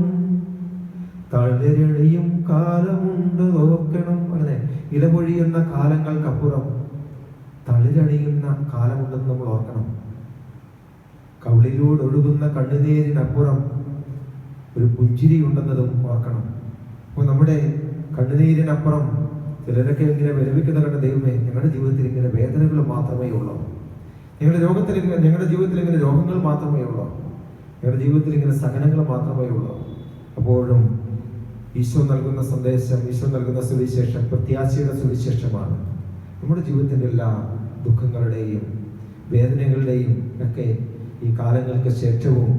തളിരണിയും കാലമുണ്ട് ഓർക്കണം. അങ്ങനെ ഇലപൊഴിയുന്ന കാലങ്ങൾക്കപ്പുറം തളിരണിയുന്ന കാലമുണ്ടെന്ന് നമ്മൾ ഓർക്കണം. കവിളിലൂടെ ഒഴുകുന്ന കണ്ണുനീരിനപ്പുറം ഒരു പുഞ്ചിരി ഉണ്ടെന്നതും ഓർക്കണം. അപ്പോൾ നമ്മുടെ കണ്ണുനീരിനപ്പുറം ചിലരൊക്കെ ഇങ്ങനെ വിലപിക്കുന്ന കണ്ട, ദൈവമേ, ഞങ്ങളുടെ ജീവിതത്തിൽ ഇങ്ങനെ വേദനകൾ മാത്രമേ ഉള്ളൂ, ഞങ്ങളുടെ ജീവിതത്തിൽ ഇങ്ങനെ രോഗങ്ങൾ മാത്രമേ ഉള്ളൂ, ഞങ്ങളുടെ ജീവിതത്തിൽ ഇങ്ങനെ സഹനങ്ങൾ മാത്രമേ ഉള്ളൂ. അപ്പോഴും ഈശോ നൽകുന്ന സന്ദേശം, ഈശോ നൽകുന്ന സുവിശേഷം പ്രത്യാശയുടെ സുവിശേഷമാണ്. നമ്മുടെ ജീവിതത്തിൻ്റെ എല്ലാ ദുഃഖങ്ങളുടെയും വേദനകളുടെയും ഒക്കെ ഈ കാലങ്ങൾക്ക് ശേഷവും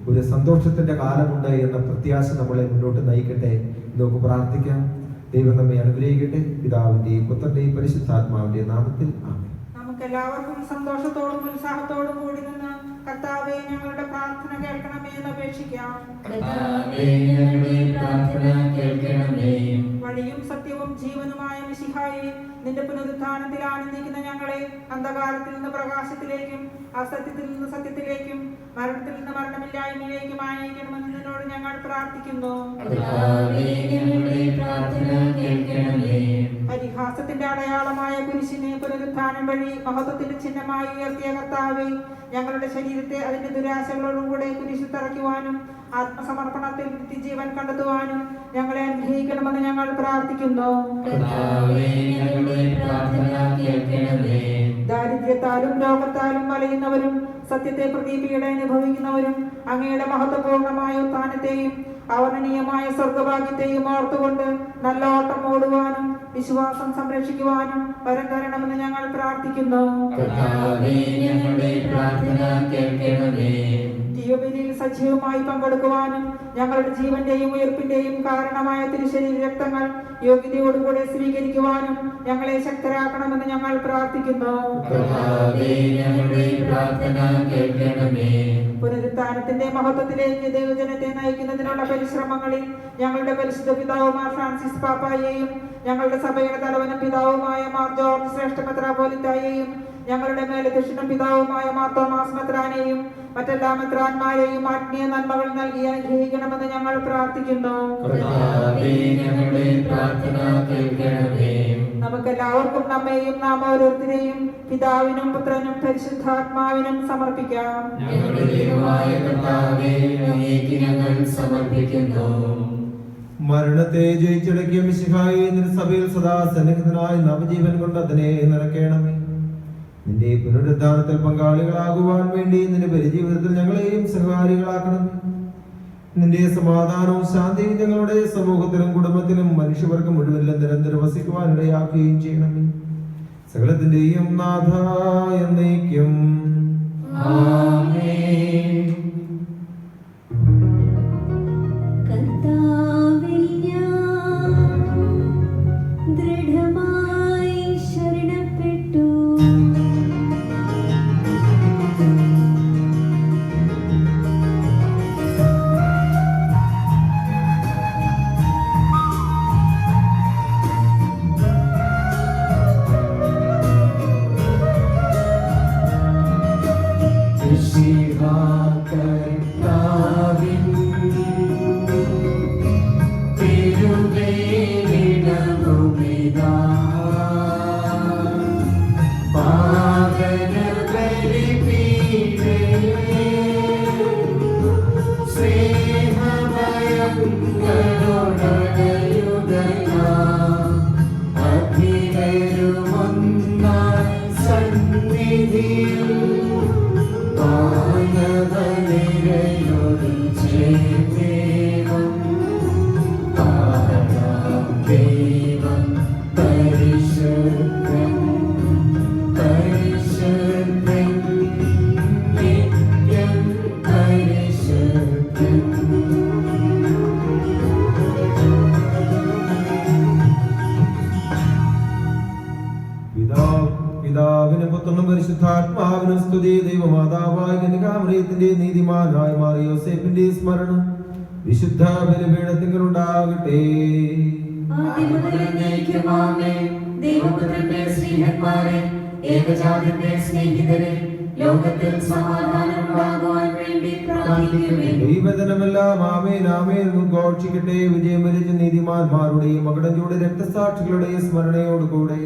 ഒരു സന്തോഷത്തിന്റെ കാലമുണ്ട് എന്ന പ്രത്യാശ നമ്മളെ മുന്നോട്ട് നയിക്കട്ടെ. നമുക്ക് പ്രാർത്ഥിക്കാം. ദൈവം നമ്മെ അനുഗ്രഹിക്കട്ടെ. പിതാവിന്റെയും പുത്രന്റെയും പരിശുദ്ധാത്മാവിന്റെയും നാമത്തിൽ ആമേൻ. നമുക്ക് എല്ലാവർക്കും സന്തോഷത്തോടും ഉത്സാഹത്തോടും കൂടി നിന്ന് കർത്താവേ, ഞങ്ങളുടെ പ്രാർത്ഥന കേൾക്കണമേ എന്ന് അപേക്ഷിക്കാം. വഴിയും സത്യവും ജീവനുമായ മിശിഹായെ, നിന്റെ പുനരുത്ഥാനത്തിൽ ആനന്ദിക്കുന്ന ഞങ്ങളെ അന്ധകാരത്തിൽ നിന്ന് പ്രകാശത്തിലേക്കും അസത്യത്തിൽ നിന്ന് സത്യത്തിലേക്കും മരണത്തിൽ നിന്ന് മരണമില്ലായ്മയിലേക്കും ആനയിക്കണമെന്ന് നിന്നോട് ഞങ്ങൾ പ്രാർത്ഥിക്കുന്നു. പരിഹാസത്തിന്റെ അടയാളമായ കുരിശിനെ പുനരുത്ഥാനം വഴി മഹത്വത്തിന്റെ ചിഹ്നമായി ഉയർത്തിയ കർത്താവേ, ഞങ്ങളുടെ ശരീരത്തെ അതിന്റെ ദുരാശകളോടുകൂടെ കുരിശിൽ തറയ്ക്കുവാനും ആത്മസമർപ്പണത്തിൽ നിത്യജീവൻ കണ്ടെത്തുവാനും ഞങ്ങളെ അനുഗ്രഹിക്കണമെന്ന് ഞങ്ങൾ പ്രാർത്ഥിക്കുന്നു. ദാരിദ്ര്യത്താലും രോഗത്താലും വലയുന്നവരും സത്യത്തെ പ്രതി പീഡ അനുഭവിക്കുന്നവരും അങ്ങയുടെ മഹത്വപൂർണമായ ഉത്ഥാനത്തെയും അവർണ്ണനീയമായ സ്വർഗഭാഗ്യത്തെയും ഓർത്തുകൊണ്ട് നല്ല ഓട്ടം ഓടുവാനും വിശ്വാസം സംരക്ഷിക്കുവാനും വരം തരണമെന്ന് ഞങ്ങൾ പ്രാർത്ഥിക്കുന്നു. ജീവബലിയിൽ സജീവമായി പങ്കെടുക്കുവാനും ഞങ്ങളുടെ ജീവന്റെയും ഉയർപ്പിന്റെയും കാരണമായ തിരുശരീര രക്തങ്ങൾ യോഗ്യതയോടുകൂടെ സ്വീകരിക്കുവാനും ഞങ്ങളെ ശക്തരാക്കണമെന്ന് ഞങ്ങൾ പ്രാർത്ഥിക്കുന്നു. പുനരുത്ഥാനത്തിന്റെ മഹത്വത്തിലേക്ക് ദൈവജനത്തെ നയിക്കുന്നതിനുള്ള പരിശ്രമങ്ങളിൽ ഞങ്ങളുടെ പരിശുദ്ധ പിതാവുമാർ ഫ്രാൻസിസ് പാപ്പായെയും ഞങ്ങളുടെ സഭയുടെ തലവനും പിതാവുമായ മാർ ജോർജ് ശ്രേഷ്ഠ മെത്രാപ്പോലീത്തായെയും ഞങ്ങളുടെ മേലധ്യക്ഷനും പിതാവുമായ മാർ തോമാസ് മെത്രാനെയും മറ്റെല്ലാ മെത്രാന്മാരെയും ആത്മീയ നന്മകൾ നൽകി അനുഗ്രഹിക്കണമെന്ന് ഞങ്ങൾ പ്രാർത്ഥിക്കുന്നു. നമുക്കെല്ലാവർക്കും നമ്മെയും നാം ഓരോരുത്തരെയും പിതാവിനും പുത്രനും പരിശുദ്ധാത്മാവിനും സമർപ്പിക്കാം. മരണത്തെ ജയിച്ചടക്കിയ മിശിഹായെ, നിന്റെ സഭയിൽ സദാ സന്നിഹിതനായി നവജീവൻ കൊണ്ട് അതിനെ നിറയ്ക്കണമേ. നിന്റെ പുനരുദ്ധാനത്തിൽ പങ്കാളികളാകുവാൻ വേണ്ടി നിന്റെ പരിജീവിതത്തിൽ ഞങ്ങളെയും സഹകാരികളാക്കണമേ. നിന്റെ സമാധാനവും ശാന്തിയും ഞങ്ങളുടെ സമൂഹത്തിലും കുടുംബത്തിലും മനുഷ്യവർഗം മുഴുവനിലും നിരന്തരം വസിക്കുവാൻ ഇടയാക്കുകയും ചെയ്യണമേ. സകലത്തിന്റെയും നാഥ എന്നേക്കും ആമേൻ. Shiva പിതാവിനും പുത്രനും പരിശുദ്ധാത്മാവിനും സ്തുതി. ദൈവമാതാവായ കന്യകാമറിയത്തിന്റെ നീതിമാനായ മാർ യോസേഫിന്റെ സ്മരണം വിശുദ്ധ ബലിപീഠത്തിങ്കൽ ഉണ്ടാകട്ടെ. ദൈവപുത്രന്റെ സ്നേഹന്മാരെ, ഏകജാതന്റെ സ്നേഹിതരെ, ലോകത്തിൽ സമാധാനം ഉണ്ടാകുവാൻ വേണ്ടി പ്രാർത്ഥിക്കുവിൻ. ദൈവജനമെല്ലാം ആമേൻ ആമേൻ ഘോഷിക്കട്ടെ. വിജയം വരിച്ച നീതിമാന്മാരുടെയും മകടഞ്ചൂടെ രക്തസാക്ഷികളുടെയും സ്മരണയോടുകൂടെ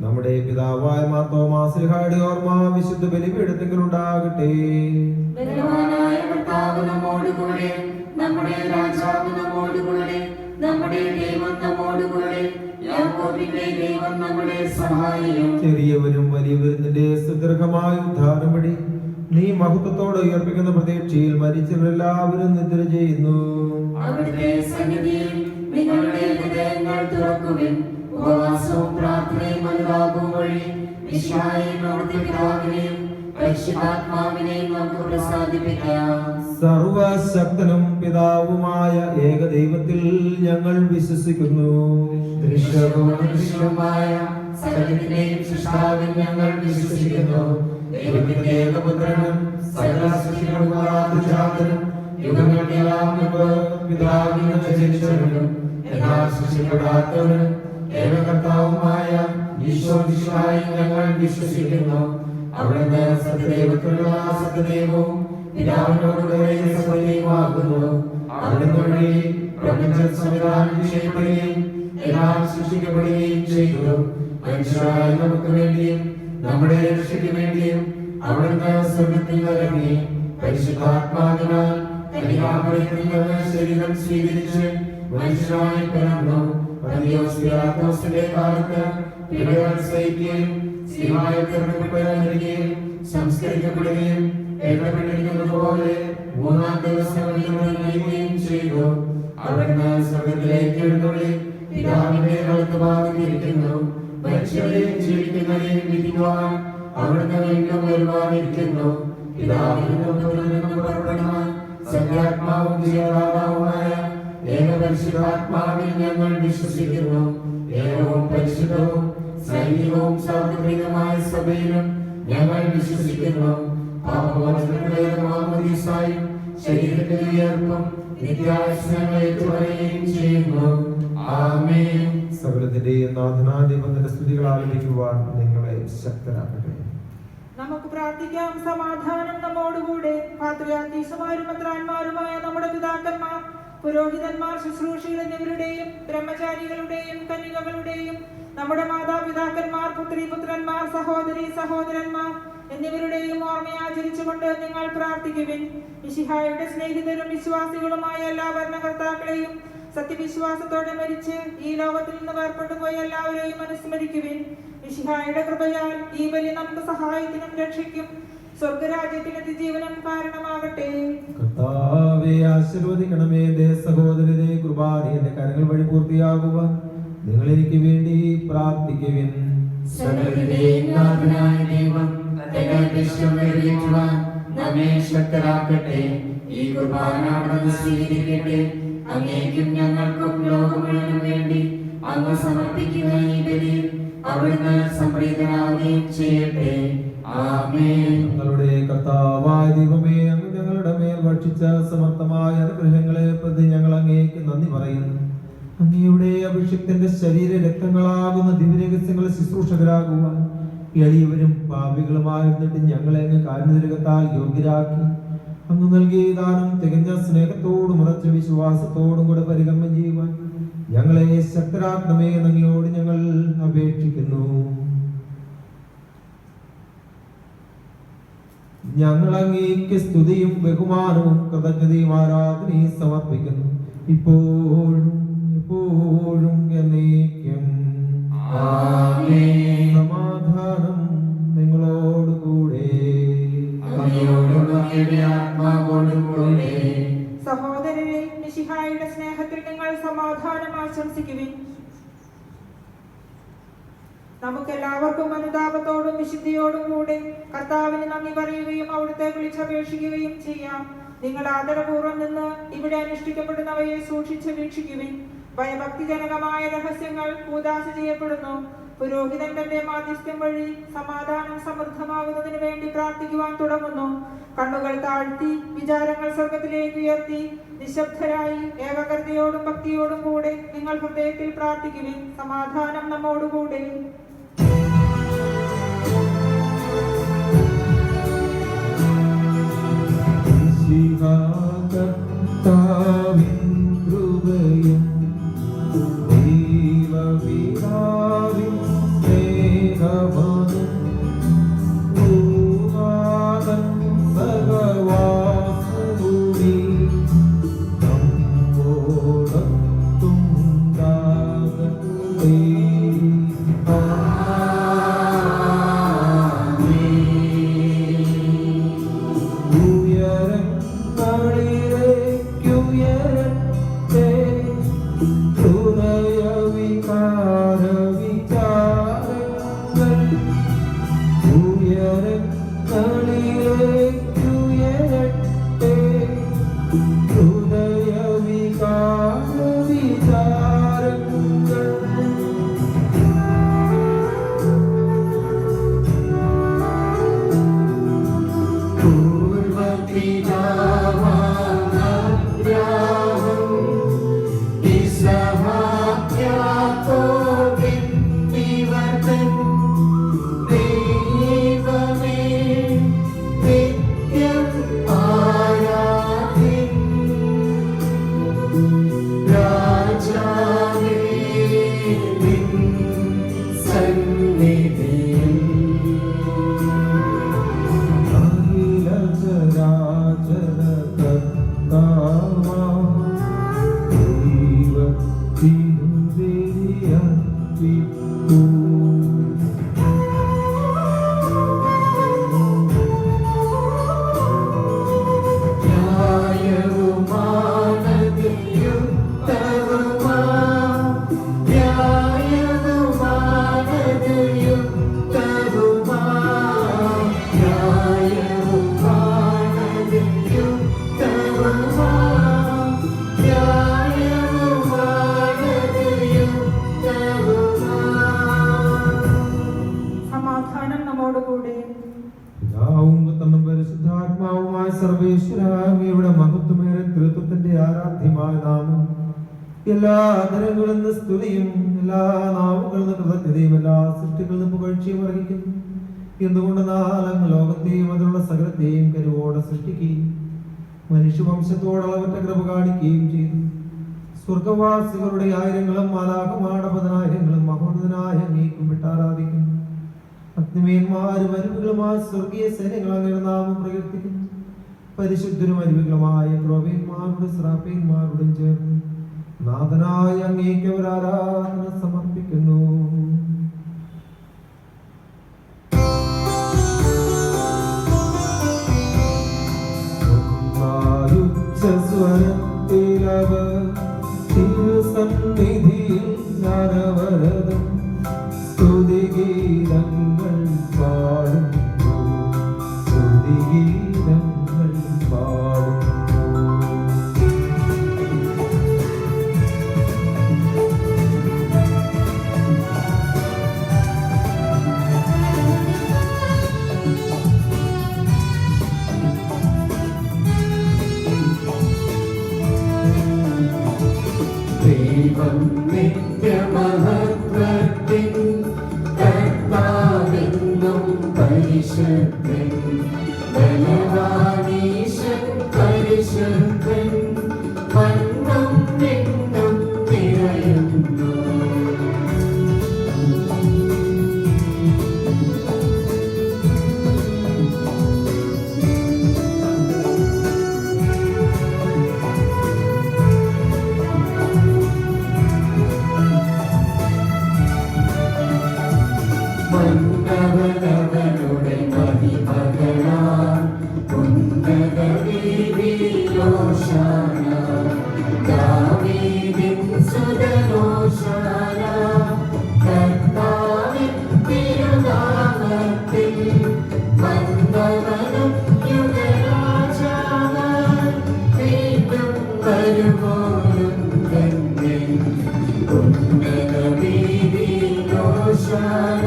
നമ്മുടെ പിതാവായ മാർത്തോമാശ്ലീഹായുടെ ഓർമ്മ വിശുദ്ധ ബലിപീഠത്തിങ്കൽ ഉണ്ടാകട്ടെ. ബലവാനായ കർത്താവ് നമ്മോടുകൂടെ, നമ്മുടെ രാജാവ് നമ്മോടുകൂടെ, നമ്മുടെ ദൈവം നമ്മോടുകൂടെ, യാക്കോബിന്റെ ദൈവം നമ്മുടെ സഹായം. ചെറിയവരും വലിയവരും നിന്റെ സുദീർഘമായ ഉദ്ധാരം വഴി നീ മഹത്വത്തോടെ ഉയർപ്പിക്കുന്ന പ്രതീക്ഷയിൽ മരിച്ചവരെല്ലാവരും നിദ്ര ചെയ്യുന്നു. അവിടുത്തെ സന്നിധിയിൽ നിങ്ങളുടെ ഹൃദയങ്ങൾ തുറക്കുവിൻ. ഉപവാസവും പ്രാർത്ഥനയും അനുതാപവും വഴി മിശിഹായെയും അവിടുത്തെ പിതാവിനെയും പരിശുദ്ധാത്മാവിനെയും നമുക്ക് പ്രസാദിപ്പിക്കാം. സർവശക്തനും പിതാവുമായ ഏകദൈവത്തിൽ ഞങ്ങൾ വിശ്വസിക്കുന്നു. ദൃശ്യവും അദൃശ്യവുമായ സകലത്തിന്റെയും സൃഷ്ടാവിൽ ഞങ്ങൾ വിശ്വസിക്കുന്നു. ദൈവത്തിന്റെ ഏകപുത്രനും സകല സൃഷ്ടികൾക്കും ജാതനും യുഗങ്ങൾക്കെല്ലാം മുമ്പ് പിതാവിൽ നിന്ന് ജനിച്ചവനും എന്നാൽ സൃഷ്ടിക്കപ്പെടാത്തവനും ഏകകർത്താവുമായ ഈശോ മിശിഹായിൽ ഞങ്ങൾ വിശ്വസിക്കുന്നു. അവിടുന്ന് സത്യദൈവത്തിലുള്ള സത്യദൈവവും പിതാവിനോടുകൂടെ സത്യദൈവമാകുന്നു. അവിടുന്ന് വഴി പ്രപഞ്ചം സംവിധാനം ചെയ്യപ്പെടുകയും എല്ലാം സൃഷ്ടിക്കപ്പെടുകയും ചെയ്തു. മനുഷ്യരായ നമുക്ക് വേണ്ടിയും നമ്മുടെ രക്ഷയ്ക്ക് വേണ്ടിയും അവിടുന്ന് സ്വർഗ്ഗത്തിൽ ഇറങ്ങി പരിശുദ്ധാത്മാവിനാൽ കന്യകാമറിയത്തിൽ നിന്ന് ശരീരം സ്വീകരിച്ച് മനുഷ്യരായി പിറന്നു. പന്തിയോസ് പിലാത്തോസിന്റെ കാലത്ത് പീഡകൾ സഹിക്കുകയും സ്ലീഹായിൽ തിരഞ്ഞെടുക്കപ്പെടുകയും സംസ്കരിക്കപ്പെടുകയും എഴുതപ്പെട്ടിരിക്കുന്നതുപോലെ മൂന്നാം ദിവസം ഉയർത്തുകയും ചെയ്തു. അവിടുന്ന് സ്വർഗ്ഗത്തിലേക്ക് എഴുന്നള്ളി പിതാവിന്റെ വലത്തുഭാഗത്തിരിക്കുന്നു. മരിച്ചവരെയും ജീവിക്കുന്നവരെയും വിധിക്കുവാൻ അവിടുന്ന് വീണ്ടും വരുവാനിരിക്കുന്നു. പിതാവിനും പുത്രനും നിന്നും പുറപ്പെടുന്ന സത്യാത്മാവും ജീവദാതാവുമായ ഏകപരിശുദ്ധാത്മാവിൽ ഞങ്ങൾ വിശ്വസിക്കുന്നു. ഏകവും പരിശുദ്ധവും സൈനികവും സാർവത്രികമായ സഭയിലും ഞങ്ങൾ വിശ്വസിക്കുന്നു. പാപമോചനമായും ശരീരത്തിന്റെ ഉയർപ്പും നിത്യായുസ്സങ്ങൾ ഏറ്റുപറയുകയും ചെയ്യുന്നു. ആമേൻ. സകലത്തിന്റെയും നാഥനായ ദൈവത്തിന്റെ സ്തുതികൾ ആലപിക്കുവാൻ നിങ്ങളെ ശക്തരാക്കട്ടെ. നമുക്ക് പ്രാർത്ഥിക്കാം. സമാധാനം നമ്മോടുകൂടെ. പാത്രിയാർക്കീസുമാരും മെത്രാന്മാരുമായ നമ്മുടെ പിതാക്കന്മാർ, പുരോഹിതന്മാർ, ശുശ്രൂഷികൾ എന്നിവരുടെയും ബ്രഹ്മചാരികളുടെയും കന്യകകളുടെയും നമ്മുടെ മാതാപിതാക്കന്മാർ, പുത്രിപുത്രന്മാർ, സഹോദരി സഹോദരന്മാർ എന്നിവരുടെയും ഓർമ്മ ആചരിച്ചുകൊണ്ട് നിങ്ങൾ പ്രാർത്ഥിക്കുവിൻ. മിശിഹായുടെ സ്നേഹിതരും വിശ്വാസികളുമായ എല്ലാ ഭരണകർത്താക്കളെയും സത്യവിശ്വാസത്തോടെ മരിച്ച് ഈ ലോകത്തിൽ നിന്ന് വേർപെട്ടു പോയ എല്ലാവരെയും അനുസ്മരിക്കുവിൻ. മിശിഹായുടെ കൃപയാൽ ഈ ബലി നമുക്ക് സഹായത്തിനും രക്ഷയ്ക്കും സ്വർഗരാജ്യത്തിന് അതിജീവനം കാരണമാകട്ടെ. കർത്താവേ, ആശീർവദിക്കണമേ. എന്റെ സഹോദരരെ, കുർബാന എന്റെ കരങ്ങൾ വഴി പൂർത്തിയാകുവാൻ നിങ്ങൾ എനിക്ക് വേണ്ടി പ്രാർത്ഥിക്കുവിൻ. സകലത്തിന്റെയും നാഥനായ ദൈവം തന്റെ ഉദ്ദേശം നിറവേറ്റുവാൻ നമ്മെ ശക്തരാക്കട്ടെ. ഈ കുർബാന അവിടുന്ന് സ്വീകരിക്കട്ടെ. അങ്ങേക്കും ഞങ്ങൾക്കും ലോകം മുഴുവനും വേണ്ടി അങ്ങ് സമർപ്പിക്കുന്ന ഈ ബലിയിൽ അവിടുന്ന് സംപ്രീതനാവുകയും ചെയ്യട്ടെ. ആമേൻ. ഞങ്ങളുടെ കർത്താവായ ദൈവമേ, അങ്ങ് ഞങ്ങളുടെ മേൽ ഭക്ഷിച്ച സമർത്ഥമായ അനുഗ്രഹങ്ങളെ പ്രതി ഞങ്ങൾ അങ്ങേക്ക് നന്ദി പറയുന്നു. അങ്ങയുടെ അഭിഷിക്തന്റെ ശരീര രക്തങ്ങളാകുന്ന ദിവ്യരഹസ്യങ്ങളെ ശുശ്രൂഷകരാകുവാൻ എളിയവരും പാപികളുമായിരുന്നിട്ട് ഞങ്ങളെ അങ്ങ് കാരുണ്യത്താൽ യോഗ്യരാക്കി. അങ്ങ് നൽകിയ ദാനം തികഞ്ഞ സ്നേഹത്തോടും ഉറച്ച വിശ്വാസത്തോടും കൂടെ പരിഗണന ചെയ്യുവാൻ ഞങ്ങളെ ശക്തരാക്കണമേ എന്ന് അങ്ങയോട് ഞങ്ങൾ അപേക്ഷിക്കുന്നു. ഞങ്ങൾ അങ്ങേക്ക് സ്തുതിയും ബഹുമാനവും കൃതജ്ഞതയും ആരാധനയും സമർപ്പിക്കുന്നു, ഇപ്പോഴും എപ്പോഴും എന്നേക്കും. ആമേൻ. സമാധാനം നിങ്ങളോടുകൂടെ. അങ്ങയുടെ ആത്മാവോടും കൂടെ. സഹോദരരെ, മിശിഹായുടെ സ്നേഹത്തിൽ നിങ്ങൾ സമാധാനം ആശംസിക്കുവിൻ. നമുക്കെല്ലാവർക്കും അനുതാപത്തോടും വിശുദ്ധിയോടും കൂടെ കർത്താവിന് നന്ദി പറയുകയും അവിടുത്തെ വിളിച്ചപേക്ഷിക്കുകയും ചെയ്യാം. നിങ്ങൾ ആദരപൂർവ്വം നിന്ന് ഇവിടെ അനുഷ്ഠിക്കപ്പെടുന്നവയെ സൂക്ഷിച്ച് വീക്ഷിക്കുവിൻ. ഭയഭക്തിജനകമായ രഹസ്യങ്ങൾ കൂദാശ ചെയ്യപ്പെടുന്നു. പുരോഹിതൻ തന്റെ മാധ്യസ്ഥ്യം വഴി സമാധാനം സമൃദ്ധമാകുന്നതിന് വേണ്ടി പ്രാർത്ഥിക്കുവാൻ തുടങ്ങുന്നു. കണ്ണുകൾ താഴ്ത്തി വിചാരങ്ങൾ സ്വർഗത്തിലേക്ക് ഉയർത്തി നിശബ്ദരായി ഏകാഗ്രതയോടും ഭക്തിയോടും കൂടെ നിങ്ങൾ ഹൃദയത്തിൽ പ്രാർത്ഥിക്കുവിൻ. സമാധാനം നമ്മോടുകൂടെ. എല്ലാ ആദരങ്ങളിൽ നിന്ന് സ്തുതിയും എല്ലാ നാവുകളിൽ നിന്ന് കൃതജ്ഞതയും എല്ലാ സൃഷ്ടികളിൽ നിന്ന് പുകഴ്ചയും അർഹിക്കുന്നു. എന്തുകൊണ്ട് അങ്ങ് ലോകത്തെയും അതിലുള്ള സകലത്തെയും കരുവോടെ സൃഷ്ടിക്കുകയും മനുഷ്യവംശത്തോടളവറ്റ കൃപ കാണിക്കുകയും ചെയ്തു. സ്വർഗവാസികളുടെ ആയിരങ്ങളും മാലാഖമാരുടെ പതിനായിരങ്ങളും മഹോന്നതനായ അങ്ങേക്കും വിട്ടാരാധിക്കുന്നു. അഗ്നിമേന്മാരും അരുവികളുമായ സ്വർഗീയ സൈന്യങ്ങൾ അങ്ങയുടെ നാമം പ്രകീർത്തിക്കുന്നു. പരിശുദ്ധരും അരുവികളുമായ ക്രോവേന്മാരുടെ ശ്രാപ്പേന്മാരോടും ചേർന്ന് നാഥനായ അങ്ങേക്ക് ഒരു ആരാധന സമർപ്പിക്കുന്നു. സ്വരത്തിലവർ തിരുസന്നിധിയിൽ നരവരതം സ്തുതിഗീതങ്ങൾ പാടുന്നു, സ്തുതിഗീതങ്ങൾ പാടുന്നു. ദൈവം നിത്യമഹത്വത്തിൻ കർത്താവെന്നും പരിശുദ്ധൻ, ബലവാനീശൻ പരിശുദ്ധൻ, മണ്ണും വിണ്ണും നിറയുന്നു. വരുവോരും തന്നെ ഉന്നത വീതിയിലോശാന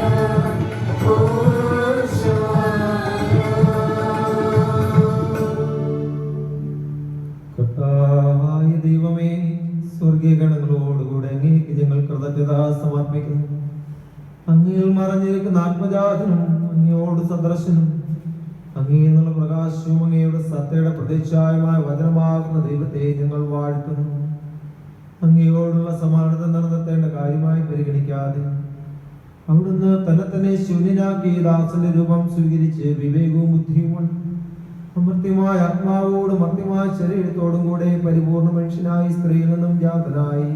കർത്താവായ ദൈവമേ, സ്വർഗീയ ഗണങ്ങളോടുകൂടെ അങ്ങേക്ക് ഞങ്ങൾ കൃതജ്ഞത സമർപ്പിക്കുന്നു. അങ്ങയിൽ മറഞ്ഞിരിക്കുന്ന ആത്മജാതനും അങ്ങയോട് സദൃശനും അങ്ങയിൽ നിന്നുള്ള പ്രകാശവും അങ്ങയുടെ സത്തയുടെ പ്രതിച്ഛായമായ വചനമാകുന്ന ദൈവത്തെ ഞങ്ങൾ വാഴ്ത്തുന്നു. അങ്ങയോടുള്ള സമാനത നിലനിർത്തേണ്ട കാര്യമായി പരിഗണിക്കാതെ അവിടുന്ന് തന്നെ ശൂന്യനാക്കി ദാസന്റെ രൂപം സ്വീകരിച്ച് വിവേകവും ബുദ്ധിയുമാണ് അമർത്യമായ ആത്മാവോടും മർത്യമായ ശരീരത്തോടും കൂടെ പരിപൂർണ മനുഷ്യനായി സ്ത്രീയിൽ നിന്നും ജാതനായി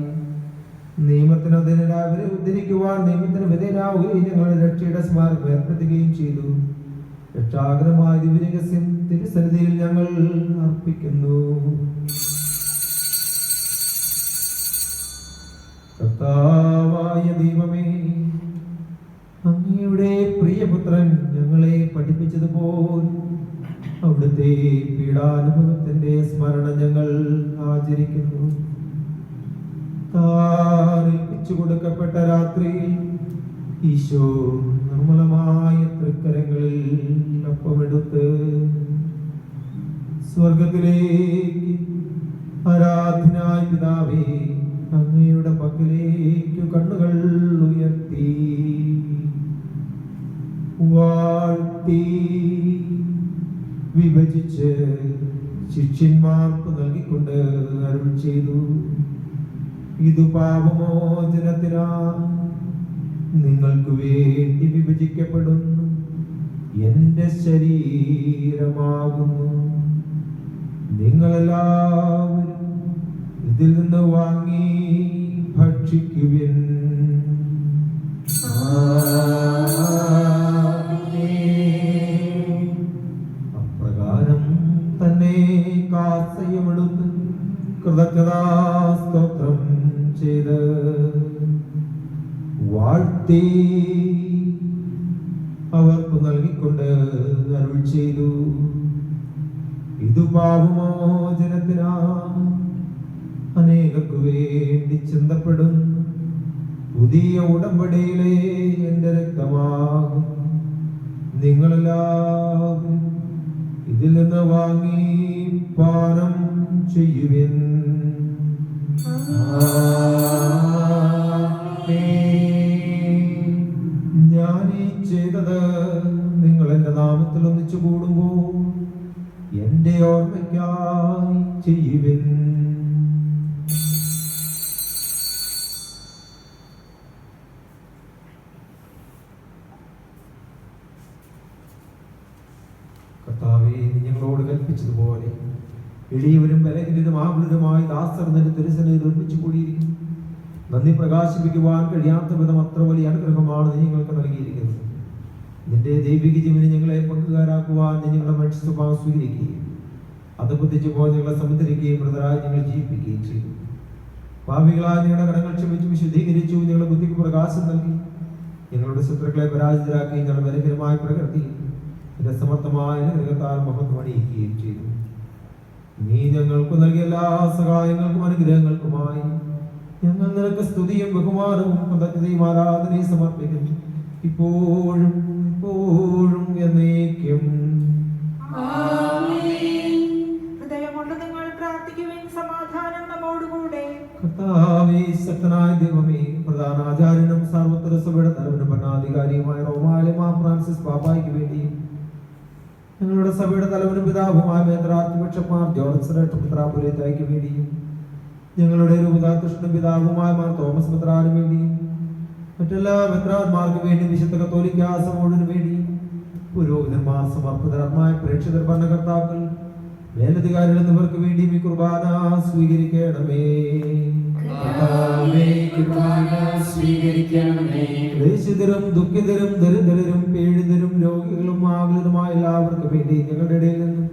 നിയമത്തിന് അതിനെതിരെ ഉദ്ധരിക്കുവാൻ നിയമത്തിന് വിധേയരാവുകയും ഞങ്ങളുടെ രക്ഷയുടെ സ്മാരകം ഏർപ്പെടുത്തുകയും ചെയ്തു. രക്ഷാകരമായ ദിവ്യരഹസ്യം തിരുസന്നിധിയിൽ ഞങ്ങൾ അർപ്പിക്കുന്നു. കർത്താവായ ദൈവമേ, അങ്ങയുടെ പ്രിയപുത്രൻ ഞങ്ങളെ പഠിപ്പിച്ചതുപോലെ അവിടുത്തെ പീഡാനുഭവത്തിന്റെ സ്മരണ ഞങ്ങൾ ആചരിക്കുന്നു. താൻ ഏൽപ്പിച്ചു കൊടുക്കപ്പെട്ട രാത്രിയിൽ ഈശോ നിർമ്മലമായ തൃക്കരങ്ങളിൽ അപ്പമെടുത്ത് സ്വർഗത്തിലേക്ക് ആരാധനായ പിതാവേ അങ്ങയുടെ പക്കലേക്ക് കണ്ണുകൾ ഉയർത്തി വാഴ്ത്തി വിഭജിച്ച് ശിഷ്യന്മാർക്ക് നൽകിക്കൊണ്ട് അരുൾ ചെയ്തു, ഇത് പാപമോചനത്തിനാ നിങ്ങൾക്ക് വേണ്ടി വിഭജിക്കപ്പെടുന്നു എന്റെ ശരീരമാകുന്നു. നിങ്ങളെല്ലാവരും ഇതിൽ നിന്ന് വാങ്ങി ഭക്ഷിക്കുവിൻ. അപ്രകാരം തന്നെ കാസയുമെടുത്ത് കൃതജ്ഞതാസ്തോത്രം ചെയ്ത് വാഴ്ത്തി അവർക്ക് നൽകിക്കൊണ്ട് അരുൾ ചെയ്തു, ഇത് പാപമോചനത്തിനാ അനേകർക്കു വേണ്ടി ചിന്തപ്പെടുന്നു പുതിയ ഉടമ്പടിയിലെ എന്റെ രക്തമാകും. നിങ്ങളെല്ലാവരും ഇതിൽ നിന്ന് വാങ്ങി പാനം ചെയ്യുവിൻ. ഞാനീ ചെയ്തത് നിങ്ങൾ എന്റെ നാമത്തിൽ ഒന്നിച്ചു കൂടുമ്പോൾ എന്റെ ഓർമ്മയ്ക്കായി ചെയ്യുവിൻ. കർത്താവേ, ഞങ്ങളോട് കൽപ്പിച്ചതുപോലെ എളിയവരും ബലഹീനരും ആകുലരുമായി ദാസർ നിന്റെ തിരുസന്നിധിയിൽ ഒരുമിച്ച് കൂടിയിരിക്കുന്നു. നന്ദി പ്രകാശിപ്പിക്കുവാൻ കഴിയാത്ത വിധം അത്ര വലിയ അനുഗ്രഹമാണ് നീ ഞങ്ങൾക്ക് നൽകിയിരിക്കുന്നത്. നിന്റെ ദൈവിക ജീവനെ ഞങ്ങളെ പങ്കുകാരാക്കുവാൻ നീ ഞങ്ങളുടെ മനുഷ്യ സ്വഭാവം സ്വീകരിക്കുകയും അത് ബുദ്ധിച്ചു പോയി ഞങ്ങളെ സമുദ്രിക്കുകയും മൃതരായി ഞങ്ങൾ ജീവിപ്പിക്കുകയും ചെയ്തു. പാപികളായ ഞങ്ങളുടെ കടങ്ങൾ ക്ഷമിച്ചു വിശുദ്ധീകരിച്ചു. ഞങ്ങളുടെ ബുദ്ധിക്ക് പ്രകാശം നൽകി. ഞങ്ങളുടെ ശത്രുക്കളെ പരാജിതരാക്കി ഞങ്ങളുടെ ബലഹീനമായ പ്രകൃതി നിന്റെ സമർത്ഥമായ അനുഗ്രഹത്താൽ മഹത്വം അണിയിക്കുകയും ചെയ്തു. നീ ഞങ്ങൾക്ക് നൽകിയ എല്ലാ സഹായങ്ങൾക്കും അനുഗ്രഹങ്ങൾക്കുമായി ഞങ്ങൾ നിനക്ക് സ്തുതിയും ബഹുമാനവും കൃതജ്ഞതയും ആരാധനയും സമർപ്പിക്കുന്നു, ഇപ്പോഴും ഇപ്പോഴും എന്നേക്കും. ഹൃദയം കൊണ്ട് നിങ്ങൾ പ്രാർത്ഥിക്കുവിൻ, സമാധാനം നമ്മോടുകൂടെ. കർത്താവേ, ശക്തനായ ദൈവമേ, പ്രധാന ആചാര്യനും സാർവത്രിക സഭയുടെ തലവനും ഭരണാധികാരിയുമായ റോമാലെ മാർ ഫ്രാൻസിസ് പാപ്പായ്ക്ക് വേണ്ടി ഞങ്ങളുടെ സഭയുടെ തലവനും പിതാവുമായ മേത്രാർക്കിബിഷപ്പ് ജോർജ് ശ്രേഷ്ഠ മെത്രാപ്പൊലീത്തായ്ക്ക് വേണ്ടിയും ഞങ്ങളുടെ രൂപതാകൃഷ്ണ പിതാവുമായ മാർ തോമസ് മെത്രാന് വേണ്ടിയും മറ്റെല്ലാ മെത്രാന്മാർക്ക് വേണ്ടി വിശുദ്ധ കത്തോലിക്കാ സമൂഹത്തിന് വേണ്ടിയും പുരോഹിതന്മാർ, സമർപ്പിതരമായ പ്രേക്ഷിതർ, ഭരണകർത്താക്കൾ, മേലധികാരികൾ എന്നിവർക്ക് വേണ്ടിയും ഈ കുർബാന സ്വീകരിക്കണമേ. ക്ലേശിതരും ദുഃഖിതരും ദരിദ്രരും പീഡിതരും രോഗികളും ആകുലരുമായ എല്ലാവർക്കും വേണ്ടി ഞങ്ങളുടെ ഇടയിൽ നിന്നും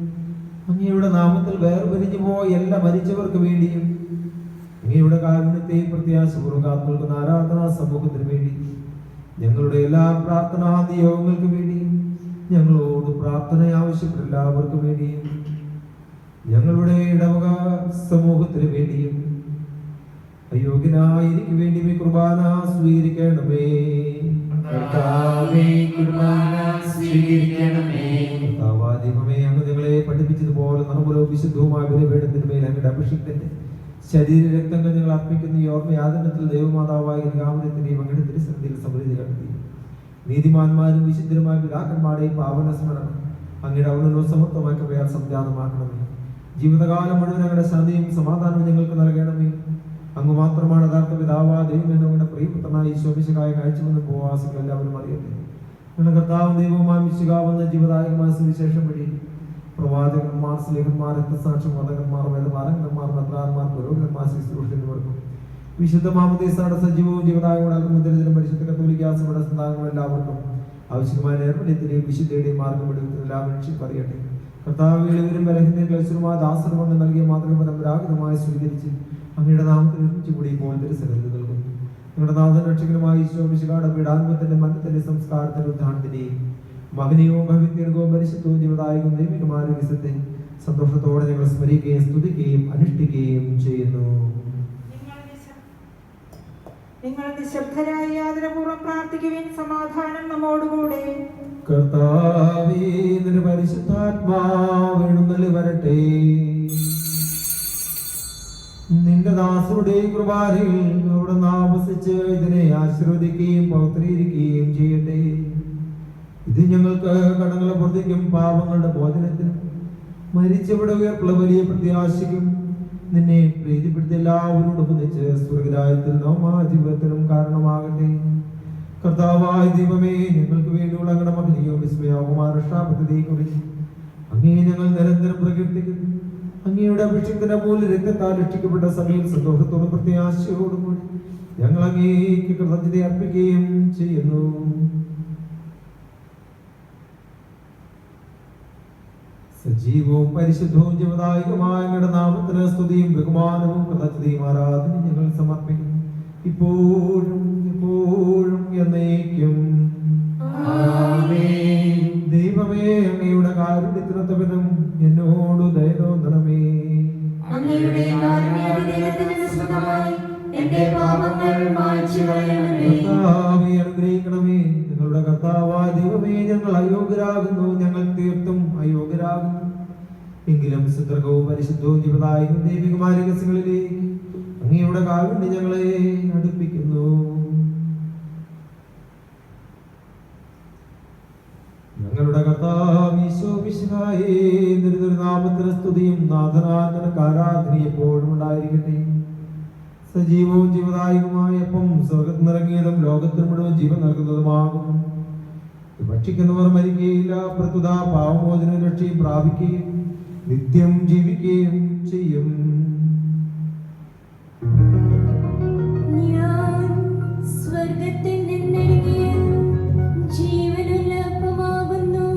അങ്ങയുടെ നാമത്തിൽ വേർപിരിഞ്ഞു പോയ എല്ലാ മരിച്ചവർക്ക് വേണ്ടിയും അങ്ങയുടെ കാരുണ്യത്തെയും പ്രത്യാശപൂർവ്വം കാത്തുനിൽക്കുന്ന ആരാധനാ സമൂഹത്തിന് വേണ്ടി ഞങ്ങളുടെ എല്ലാ പ്രാർത്ഥനാ നിയോഗങ്ങൾക്ക് വേണ്ടിയും ഞങ്ങളോട് പ്രാർത്ഥന ആവശ്യപ്പെട്ട എല്ലാവർക്കും വേണ്ടിയും ഞങ്ങളുടെ ഇടവക സമൂഹത്തിന് വേണ്ടിയും അയോഗ്യനായ എനിക്ക് വേണ്ടി ഈ കുർബാന സ്വീകരിക്കണമേ. കർത്താവേ, കുർബാന സ്വീകരിക്കണമേ. ദൈവമേ, അങ്ങ് ഞങ്ങളെ പഠിപ്പിച്ചതുപോലെ നമ്മുടെ വിശുദ്ധവുമായ ബലിപീഠത്തിന് മേൽ അങ്ങയുടെ അഭിഷിക്തന്റെ ശരീര രക്തങ്ങൾ ഞങ്ങൾ അർപ്പിക്കുന്ന ഈ ഓർമ്മയാദനത്തിൽ ദൈവമാതാവായ രാമത്തിന്റെയും അങ്ങയുടെ തിരുസന്നിധിയിൽ സമൃദ്ധി കണ്ടെത്തി നീതിമാന്മാരും വിശുദ്ധരുമായ പിതാക്കന്മാരുടെയും പാവന സ്മരണം അങ്ങയുടെ ഔന്നതവും സമർത്ഥമായ കൃപയാൽ സംജാതമാക്കണമേ. ജീവിതകാലം മുഴുവൻ അങ്ങയുടെ ശാന്തിയും സമാധാനവും ഞങ്ങൾക്ക് നൽകണമേ. അങ്ങ് മാത്രമാണ് യഥാർത്ഥ പിതാവാ ദൈവം എന്ന് അങ്ങയുടെ പ്രിയപുത്രനായ ഈശോമിശിഹായെ അയച്ചുവെന്ന് ഉപവാസികൾ എല്ലാവരും അറിയട്ടെ. ഞങ്ങളുടെ കർത്താവും ദൈവവുമായ മിശിഹാവെന്ന ജീവദായകമായ സുവിശേഷം വഴി പ്രവാചകന്മാർ, സ്ലേഹന്മാർ, രക്തസാക്ഷി മതകന്മാർ, വേദപാലകന്മാർ, ഭദ്രാന്മാർ, പുരോഹിതന്മാർ, ശുശ്രൂഷകർക്കും വിശുദ്ധ മാമോദീസയുടെ സജീവവും ജീവദായകവും പരിശുദ്ധ കത്തോലിക്കാ സഭയുടെ സന്താനങ്ങൾ എല്ലാവർക്കും ആവശ്യമായ നേർവല്യത്തിന്റെയും വിശുദ്ധയുടെയും മാർഗം വെളിപ്പെടുത്തുന്ന അപേക്ഷിച്ച് പറയട്ടെ. കർത്താവിൽ ഇവരും ബലഹീനമായ ദാസനും അങ്ങ് നൽകിയ മാതൃക പരമ്പരാഗതമായി സ്വീകരിച്ച് അങ്ങയുടെ നാമത്തിൽ ഒരുമിച്ച് കൂടി ഇപ്പോൾ തിരുസന്നിധി നൽകുന്നു. നിങ്ങളുടെ നാഥൻ രക്ഷകനുമായ ഈശോ മിശിഹായുടെ പീഡാനുഭവത്തിന്റെ മരണത്തിന്റെ സംസ്കാരത്തിന്റെ ഉദ്ധാരണത്തിന്റെയും മഹനീയവും ഭവിത്യർഗവും പരിശുദ്ധവും ജീവദായകവും ദൈവികമായ ദിവസത്തെ സന്തോഷത്തോടെ ഞങ്ങൾ സ്മരിക്കുകയും സ്തുതിക്കുകയും അനുഷ്ഠിക്കുകയും ചെയ്യുന്നു. നിങ്ങൾ നിശബ്ദരായി ആദരപൂർവ്വം പ്രാർത്ഥിക്കുവിൻ. സമാധാനം നമ്മോടുകൂടെ. കർത്താവേ, നിന്റെ പരിശുദ്ധാത്മാവ് എഴുന്നള്ളി വരട്ടെ. നിന്റെ ദാസരുടെ കൃപാരിൽ അവിടെ ആവസിച്ച് ഇതിനെ ആശീർവദിക്കുകയും പൗത്രീകരിക്കുകയും ചെയ്യട്ടെ. ഇത് ഞങ്ങൾക്ക് കടങ്ങളുടെ പ്രതിക്കും പാപങ്ങളുടെ മോചനത്തിനും മരിച്ചവിടെ ഉയർപ്പുള്ള വലിയ പ്രത്യാശയ്ക്കും നിന്നെ പ്രീതിപ്പെടുത്തി എല്ലാവരോടും ഒന്നിച്ച് സ്വർഗരാജ്യത്തിൽ ജീവിതത്തിനും കാരണമാകട്ടെ. കർത്താവായ ദൈവമേ, ഞങ്ങൾക്ക് വേണ്ടിയുള്ള അങ്ങയുടെ മഹനീയവും വിസ്മയവുമായ രക്ഷാപദ്ധതിയെക്കുറിച്ച് അങ്ങേ ഞങ്ങൾ നിരന്തരം പ്രകീർത്തിക്കുന്നു. അങ്ങയുടെ അഭിഷേകത്തിന്റെ മൂല്യ രക്തത്താൽ രക്ഷിക്കപ്പെട്ട സഭയിൽ സന്തോഷത്തോടും പ്രത്യാശയോടും കൂടി ഞങ്ങൾ അങ്ങേക്ക് കൃതജ്ഞത അർപ്പിക്കുകയും ചെയ്യുന്നു. സജീവവും പരിശുദ്ധവും ജീവദായകമായ അങ്ങയുടെ നാമത്തിന് സ്തുതിയും ബഹുമാനവും കൃതജ്ഞതയും ആരാധനയും ഞങ്ങൾ സമർപ്പിക്കുന്നു, ഇപ്പോഴും എപ്പോഴും എന്നേക്കും. ദൈവമേ, അങ്ങയുടെ കാരുണ്യത്തിനൊത്തവിധം എന്നോട് ദയ തോന്നണമേ. അങ്ങയുടെ കാരുണ്യത്തിനനുസൃതമായി എന്റെ പാപങ്ങൾ മായ്ച്ചു കളയണമേ. കർത്താവേ, അനുഗ്രഹിക്കണമേ. ഞങ്ങളുടെ കർത്താവായ ദൈവമേ, ഞങ്ങൾ അയോഗ്യരാകുന്നു, ഞങ്ങൾ തീർത്തും അയോഗ്യരാകുന്നു. എങ്കിലും സുദൃഢവും പരിശുദ്ധവും ജീവദായകവും ദൈവികമായ രഹസ്യങ്ങളിലേക്ക് അങ്ങയുടെ കാരുണ്യം ഞങ്ങളെ അടുപ്പിക്കുന്നു. ഞങ്ങളുടെ കർത്താവ് ഈശോ മിശിഹായേ, നിന്റെ നാമത്തിന് സ്തുതിയും നാഥനാഥനക്ക് ആരാധന എപ്പോഴും ഉണ്ടായിരിക്കട്ടെ. സജീവവും ജീവദായകവുമായ അപ്പം സ്വർഗത്തിൽ നിറങ്ങിയതും ലോകത്തിന് മുഴുവൻ ജീവൻ നൽകുന്നതുമാകുന്നു. ഭക്ഷിക്കുന്നവർ മരിക്കുകയില്ല, പ്രതുത പാവമോചന രക്ഷയും പ്രാപിക്കുകയും നിത്യം ജീവിക്കുകയും ചെയ്യും. ഞാൻ സ്വർഗത്തിൽ നിന്നിറങ്ങിയ ജീവനുള്ള അപ്പമാകുന്നു.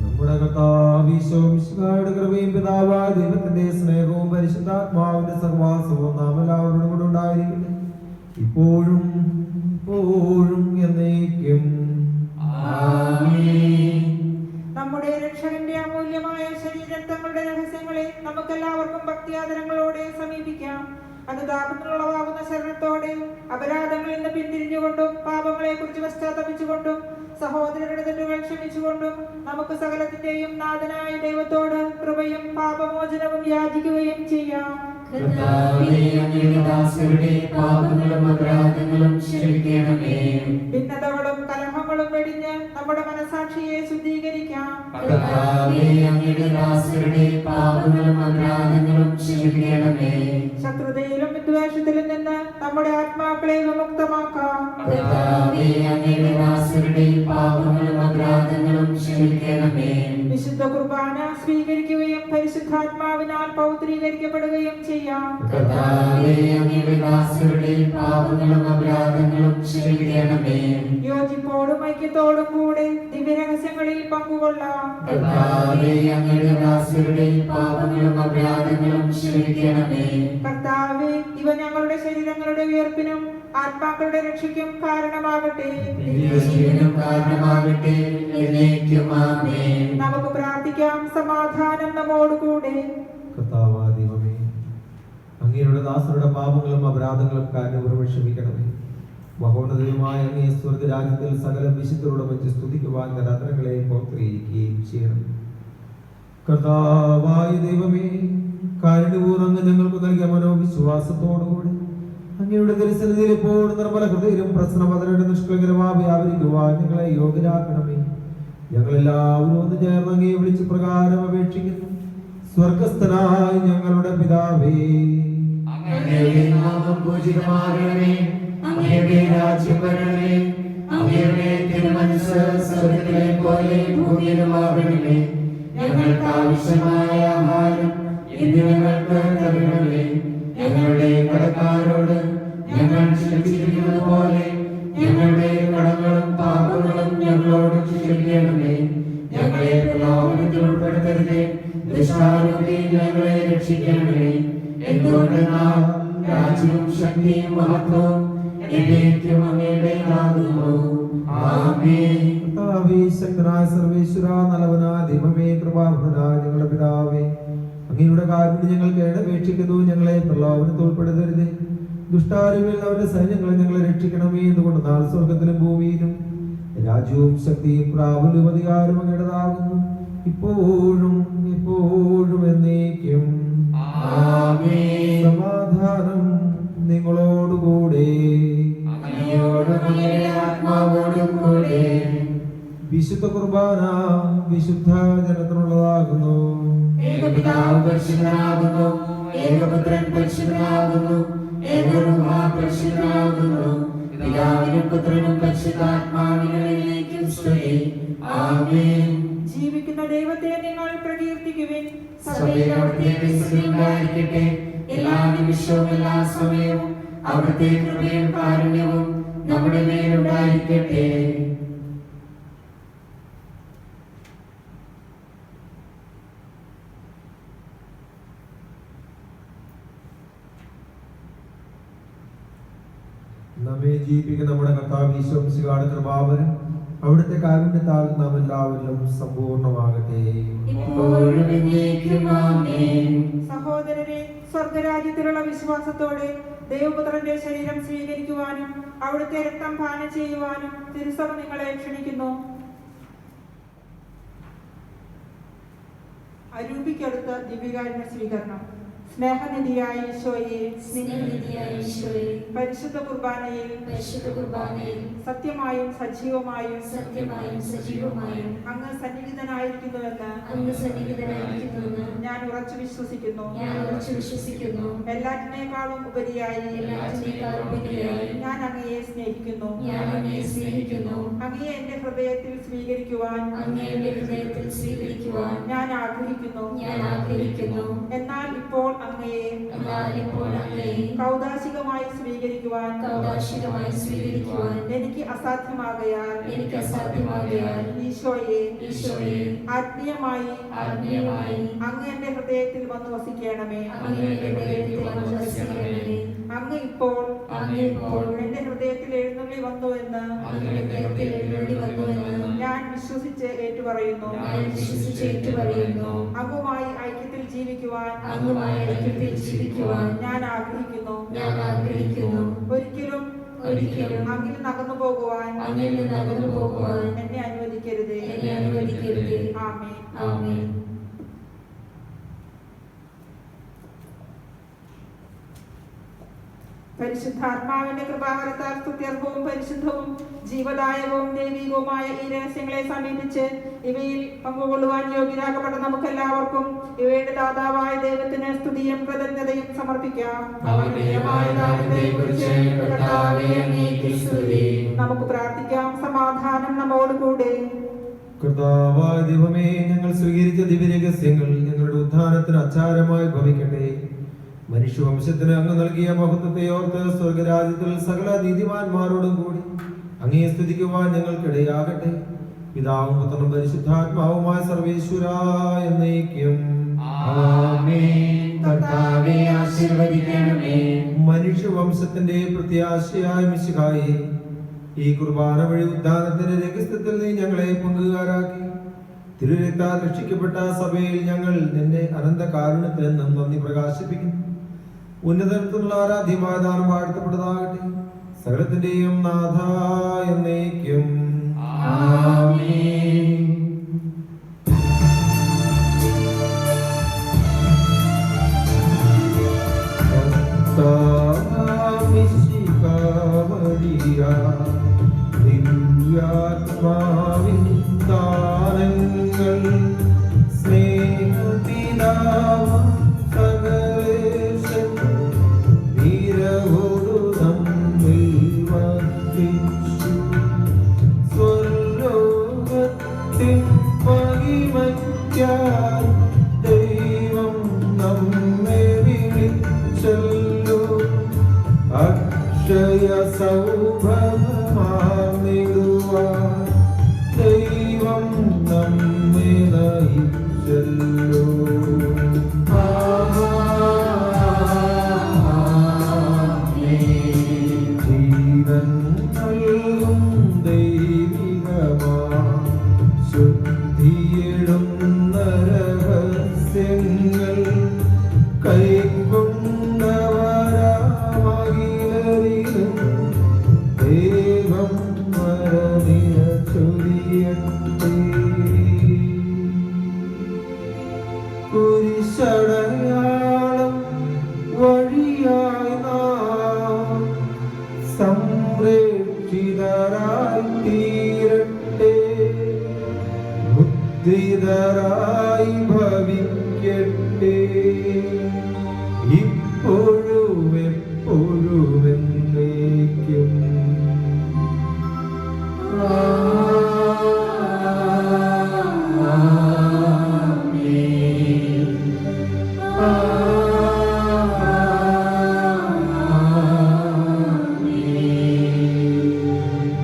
നമ്മുടെ കർത്താവ് ഈശോ മിശിഹായുടെ കൃപയും പിതാവായ ദൈവത്തിന്റെ സ്നേഹവും പരിശുദ്ധാത്മാവിന്റെ സഹവാസവും നാം എല്ലാവരോടും കൂടെ ഉണ്ടായിരിക്കട്ടെ, ഇപ്പോഴും എപ്പോഴും എന്നേക്കും. നമ്മുടെ രക്ഷകന്റെ അമൂല്യമായ ശരീരത്തങ്ങളുടെ രഹസ്യങ്ങളെ നമുക്കെല്ലാവർക്കും ഭക്തിയാദരങ്ങളോടെ സമീപിക്കാം. അനുതാപത്തിനുള്ളവാകുന്ന അനുസരണത്തോടെ അപരാധങ്ങളിൽ നിന്ന് പിന്തിരിഞ്ഞുകൊണ്ടും പാപങ്ങളെ കുറിച്ച് പശ്ചാത്തപിച്ചുകൊണ്ടും സഹോദരരുടെ തെറ്റുകൾ ക്ഷമിച്ചുകൊണ്ടും നമുക്ക് സകലത്തിന്റെയും നാഥനായ ദൈവത്തോട് കൃപയും പാപമോചനവും യാചിക്കുകയും ചെയ്യാം. കർത്താവേ, അങ്ങയുടെ ദാസരുടെ പാപങ്ങളും അപരാധങ്ങളും ക്ഷമിക്കണമേ. ഭിന്നതകളും കലഹങ്ങളും വെടിഞ്ഞ് നമ്മുടെ മനസാക്ഷിയെ ശുദ്ധീകരിക്കാം. കർത്താവേ, അങ്ങയുടെ ദാസരുടെ പാപങ്ങളും അപരാധങ്ങളും ക്ഷമിക്കണമേ. ശത്രുതയിലും വിദ്വേഷത്തിലും നിന്ന് നമ്മുടെ ആത്മാക്കളെ വിമുക്തമാക്കാം. കർത്താവേ, അങ്ങയുടെ ദാസരുടെ പാപങ്ങളും അപരാധങ്ങളും ക്ഷമിക്കണമേ. വിശുദ്ധ കുർബാന സ്വീകരിക്കുകയും പരിശുദ്ധാത്മാവിനാൽ പൗത്രീകരിക്കപ്പെടുകയും ചെയ്യാം. കർത്താവേ, അങ്ങയുടെ ദാസരുടെ പാപങ്ങളും അപരാധങ്ങളും ക്ഷമിക്കണമേ. യോജിപ്പോടും ഐക്യത്തോടും കൂടെ ദിവ്യരഹസ്യങ്ങളിൽ പങ്കുകൊള്ളാം. കർത്താവേ, അങ്ങയുടെ ദാസരുടെ പാപങ്ങളും അപരാധങ്ങളും ക്ഷമിക്കണമേ. കർത്താവേ, ഇവ ഞങ്ങളുടെ ശരീരങ്ങളുടെ ഉയർപ്പിനും ആത്മാക്കളുടെ രക്ഷയ്ക്കും കാരണമാകട്ടെ. നിത്യജീവനും കാരണമാകട്ടെ. എന്നേക്കും ആമേൻ. നമുക്ക് പ്രാർത്ഥിക്കാം. സമാധാനം നമ്മോടുകൂടെ. കർത്താവായ ദൈവമേ, അങ്ങയുടെ ദാസരുടെ പാപങ്ങളും അപരാധങ്ങളും കാരണപൂർവ്വം ക്ഷമിക്കണമേ. മഹോന്നതയുമായ അങ്ങേ സ്വർഗ്ഗരാജ്യത്തിൽ സകല വിശുദ്ധരോട് വെച്ച് സ്തുതിക്കുവാൻ തരങ്ങളെ പൗത്രീകരിക്കുകയും ചെയ്യണം. കർത്താവായ ദൈവമേ, കാരുണ്യപൂർവ്വം അങ്ങ് ഞങ്ങൾക്ക് നൽകിയ മനോവിശ്വാസത്തോടുകൂടി അങ്ങയുടെ ദർശനത്തിൽ എപ്പോഴും നിർമ്മല ഹൃദയരും പ്രശ്നമതരുടെ നിഷ്കളങ്കരമായി വ്യാപരിക്കുവാൻ ഞങ്ങളെ യോഗ്യരാക്കണമേ. ഞങ്ങളെല്ലാവരും ഒന്ന് ചേർന്ന് അങ്ങയെ വിളിച്ച് പ്രകാരം അപേക്ഷിക്കുന്നു. സ്വർഗസ്ഥനായ ഞങ്ങളുടെ പിതാവേ, അങ്ങയുടെ നാമം പൂജിതമാകണമേ. അങ്ങയുടെ രാജ്യം വരണമേ. അങ്ങയുടെ തിരുമനസ്സ് സ്വർഗ്ഗത്തിലെ പോലെ ഭൂമിയിലുമാകണമേ. ഞങ്ങൾക്ക് ആവശ്യമായ ആഹാരം ഇന്ന് ഞങ്ങൾക്ക് തരണമേ. ഞങ്ങളുടെ കടക്കാരോട് ഞങ്ങൾ ക്ഷമിച്ചിരിക്കുന്നത് പോലെ ഞങ്ങളുടെ കടങ്ങളും പാപങ്ങളും ഞങ്ങളോട് ക്ഷമിക്കണമേ. ഞങ്ങളെ പ്രലോഭനത്തിൽ ഉൾപ്പെടുത്തരുതേ. ദുഷ്ടാരൂപി ഞങ്ങളെ രക്ഷിക്കണമേ. എന്തുകൊണ്ടെന്നാൽ രാജ്യവും ശക്തിയും മഹത്വവും എന്നേക്കും അങ്ങയുടേതാകുന്നു. ആമേൻ. കർത്താവേ, ശക്തനായ സർവേശ്വരാ, നല്ലവനായ ദൈവമേ, കൃപാഭരനായ ഞങ്ങളുടെ പിതാവേ, അങ്ങയുടെ കാരുണ്യം ഞങ്ങൾ കേടപേക്ഷിക്കുന്നു. ഞങ്ങളെ പ്രലോഭനത്തിൽ ഉൾപ്പെടുത്തരുതേ. ദുഷ്ടാരൂപിയിൽ അവരുടെ സൈന്യങ്ങളെ ഞങ്ങളെ രക്ഷിക്കണമേ. എന്തുകൊണ്ട് നാൾ സ്വർഗത്തിലും ഭൂമിയിലും രാജ്യവും ശക്തിയും പ്രാബല്യവും അധികാരവും അങ്ങയുടേതാകുന്നു, ഇപ്പോഴും എപ്പോഴും എന്നേക്കും. ആമേൻ. സമാധാനം നിങ്ങളോടുകൂടെ. അങ്ങയോടും അങ്ങയുടെ ആത്മാവോടും കൂടെ. വിശുദ്ധ കുർബാന വിശുദ്ധ ജനത്തിനുള്ളതാകുന്നു. ഏകപിതാവ് പരിശുദ്ധനാകുന്നു. ഏകപുത്രൻ പരിശുദ്ധനാകുന്നു. ഏകരൂഹ പരിശുദ്ധനാകുന്നു. പിതാവിനും പുത്രനും പരിശുദ്ധാത്മാവിനും സ്തുതി. ആമേൻ. ജീവിക്കുന്ന ദൈവത്തെ നിങ്ങൾ പ്രകീർത്തിക്കുവിൻ. സഭയിൽ അവിടുത്തെ സ്തുതി ഉണ്ടായിരിക്കട്ടെ. എല്ലാ നിമിഷവും എല്ലാ സമയവും അവിടുത്തെ കൃപയും കാരുണ്യവും നമ്മുടെ മേലുണ്ടായിരിക്കട്ടെ. നമ്മെ ജീവിപ്പിക്കുന്ന നമ്മുടെ കർത്താവ് ഈശോ മിശിഹായുടെ കൃപാവരം അവിടുത്തെ കാരുണ്യത്താൽ നാം എല്ലാവരിലും സമ്പൂർണ്ണമാകട്ടെ. ഇപ്പോഴും എന്നേക്കും ആമേൻ. സഹോദരരെ, സ്വർഗരാജ്യത്തിലുള്ള വിശ്വാസത്തോടെ ദൈവപുത്രന്റെ ശരീരം സ്വീകരിക്കുവാനും അവിടുത്തെ രക്തം പാനം ചെയ്യുവാനും തിരുസഭ നിങ്ങളെ ക്ഷണിക്കുന്നു. അരൂപിക്കടുത്ത ദിവ്യകാരുണ്യ സ്വീകരണം. സ്നേഹനിധിയായ ഈശോയെ, സ്നേഹനിധിയായ ഈശോയെ, പരിശുദ്ധ കുർബാനയിൽ പരിശുദ്ധ കുർബാനയിൽ സത്യമായും സജീവമായും സത്യമായും സജീവമായും അങ്ങ് സന്നിഹിതനായിരിക്കുന്നുവെന്ന് അങ്ങ് സന്നിഹിതനായിരിക്കുന്നുവെന്ന് ഞാൻ ഉറച്ചു വിശ്വസിക്കുന്നു. ഞാൻ ഉറച്ചു വിശ്വസിക്കുന്നു. എല്ലാറ്റിനേക്കാളും ഉപരിയായി എല്ലാറ്റിനേക്കാളും ഉപരിയായി ഞാൻ അങ്ങയെ സ്നേഹിക്കുന്നു. ഞാൻ അങ്ങയെ സ്നേഹിക്കുന്നു. അങ്ങയെ എന്റെ ഹൃദയത്തിൽ സ്വീകരിക്കുവാൻ അങ്ങയുടെ ഹൃദയത്തിൽ സ്വീകരിക്കുവാൻ ഞാൻ ആഗ്രഹിക്കുന്നു. ഞാൻ ആഗ്രഹിക്കുന്നു. എന്നാൽ ഇപ്പോൾ അങ്ങയെ എന്നാൽ ഇപ്പോൾ അങ്ങയെ കൗദാശികമായി സ്വീകരിക്കുവാൻ കൗദാശികമായി സ്വീകരിക്കുവാൻ എനിക്ക് അസാധ്യമാകയാൽ എനിക്ക് അസാധ്യമാകയാൽ ഈശോയെ ഈശോയെ ആത്മീയമായി ആത്മീയമായി അങ്ങ് എന്റെ ഹൃദയത്തിൽ വന്ന് വസിക്കണമേ. അങ്ങയുടെ ഹൃദയത്തിൽ വന്ന് വസിക്കണമേ. അങ്ങ് ഇപ്പോൾ അങ്ങ് ഇപ്പോൾ എന്റെ ഹൃദയത്തിൽ എഴുന്നള്ളി വന്നുവെന്ന് അങ്ങയുടെ ഹൃദയത്തിൽ എഴുന്നള്ളി വന്നുവെന്ന് ഞാൻ വിശ്വസിച്ച് ഏറ്റുപറയുന്നു. ഞാൻ വിശ്വസിച്ച് ഏറ്റുപറയുന്നു. അങ്ങുമായി ഐക്യത്തിൽ ജീവിക്കുവാൻ അങ്ങുമായി ഐക്യത്തിൽ ജീവിക്കുവാൻ ഞാൻ ആഗ്രഹിക്കുന്നു. ഞാൻ ആഗ്രഹിക്കുന്നു. ഒരിക്കലും അങ്ങിൽ നകന്നു പോകുവാൻ അങ്ങിൽ നിന്ന് അകന്നു പോകുവാൻ എന്നെ അനുവദിക്കരുതേ. എന്നെ അനുവദിക്കരുതേ. ആമേൻ. ആമേൻ. പരിശുദ്ധാത്മാവിന്റെ കൃപാവരത്താൽ സ്തുത്യർഹവും പരിശുദ്ധവും ജീവദായകവും ദൈവികവുമായ ഈ രഹസ്യങ്ങളെ സമീപിച്ച് ഇവയിൽ പങ്കുകൊള്ളുവാൻ യോഗ്യരാകപ്പെട്ട നമുക്കെല്ലാവർക്കും ഇവയുടെ ദാതാവായ ദൈവത്തിന് സ്തുതിയും കൃതജ്ഞതയും സമർപ്പിക്കാം. നമുക്ക് പ്രാർത്ഥിക്കാം. സമാധാനം നമ്മോടുകൂടെ. കർത്താവായ ദൈവമേ, ഞങ്ങൾ സ്വീകരിച്ച ദിവ്യരഹസ്യങ്ങൾ ഞങ്ങളുടെ ഉദ്ധാനത്തിന് അച്ചാരമായി ഭവിക്കട്ടെ. മനുഷ്യവംശത്തിന് അങ്ങ് നൽകിയ മഹത്വത്തെ ഓർത്ത് സ്വർഗരാജ്യത്തിൽ സകല നീതിമാന്മാരോടും കൂടി അങ്ങയെ സ്തുതിക്കുവാൻ ഞങ്ങൾക്കിടയാകട്ടെ. പിതാവും പുത്രനും പരിശുദ്ധാത്മാവുമായ സർവേശ്വരായ എന്നേക്കും. കർത്താവേ ആശീർവദിക്കണമേ. മനുഷ്യവംശത്തിന്റെ പ്രത്യാശയായ മിശിഹായേ, ഈ കുർബാന വഴി ഉദ്ധാനത്തിന്റെ രഹസ്യത്തിൽ നീ ഞങ്ങളെ പങ്കുകാരാക്കി. തിരുരക്താൽ രക്ഷിക്കപ്പെട്ട സഭയിൽ ഞങ്ങൾ നിന്റെ അനന്ത കാരുണ്യത്തിൽ നിന്നും നന്ദി പ്രകാശിപ്പിക്കുന്നു. ഉന്നതത്തിലുള്ള ആരാധ്യമായ ദാനം വാഴ്ത്തപ്പെട്ടതാകട്ടെ. സകലത്തിന്റെയും നാഥ എന്നേക്കും. ആമേൻ. ദിവ്യാത്മാവിൻ ദാനങ്ങൾ സ്നേഹപിതാവാം സകലേശൻ വീരവോടു നമ്മിൽ വർദ്ധിച്ചു. സ്വർലോകത്തിൻ മഹിമയ്ക്കായി ദൈവം നമ്മെ വിളിച്ചല്ലോ. അക്ഷയ സൗഭഗമാർന്നിടുവാൻ ദൈവം നമ്മെ നയിച്ചല്ലോ. ജീവൻ നൽകും ദൈവികമാ ശുദ്ധിയിടുന്ന രഹസ്യങ്ങൾ കൈക്കൊണ്ടവരാമകിലരിലും ദൈവം വരനിര ചൊരിയട്ടെ. കുരിശടയാളം വഴിയായി നാം സംരക്ഷിതരായി തീരട്ടെ. മുദ്രിതരായി ഭവിക്കട്ടെ. ഇപ്പോഴും എപ്പോഴും എന്നേക്കും.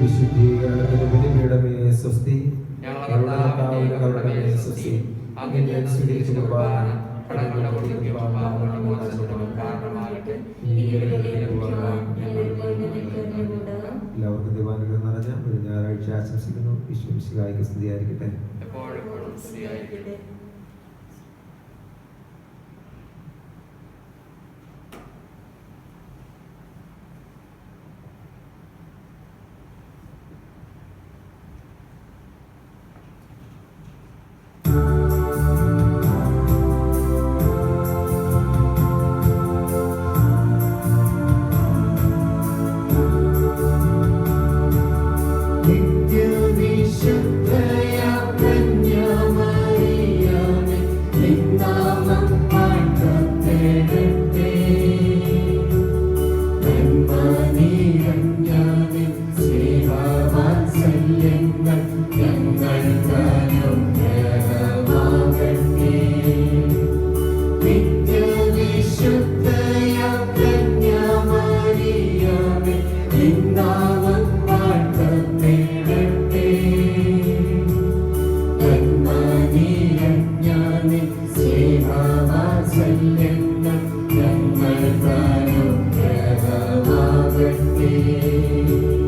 വിശുദ്ധീകരണത്തിന് ബലിപീഠമേ സ്വസ്തി. ഞങ്ങളുടെ കർത്താവിന്റെ കരുണമേ സ്വസ്തി. അങ്ങ് ഞാൻ സ്വീകരിച്ച കുർബാന കടങ്ങളുടെ പൊറുതിക്കും പാപങ്ങളുടെ മോചനത്തിനും കാരണമാകട്ടെ. എല്ലാവർക്കും ദൈവാനുഗ്രഹം നിറഞ്ഞ ഒരു ഞായറാഴ്ച ആശംസിക്കുന്നു. വിശ്വമിശിഹായ്ക്ക് സ്തുതിയായിരിക്കട്ടെ. എപ്പോഴും സ്തുതിയായിരിക്കട്ടെ. ഞങ്ങൾ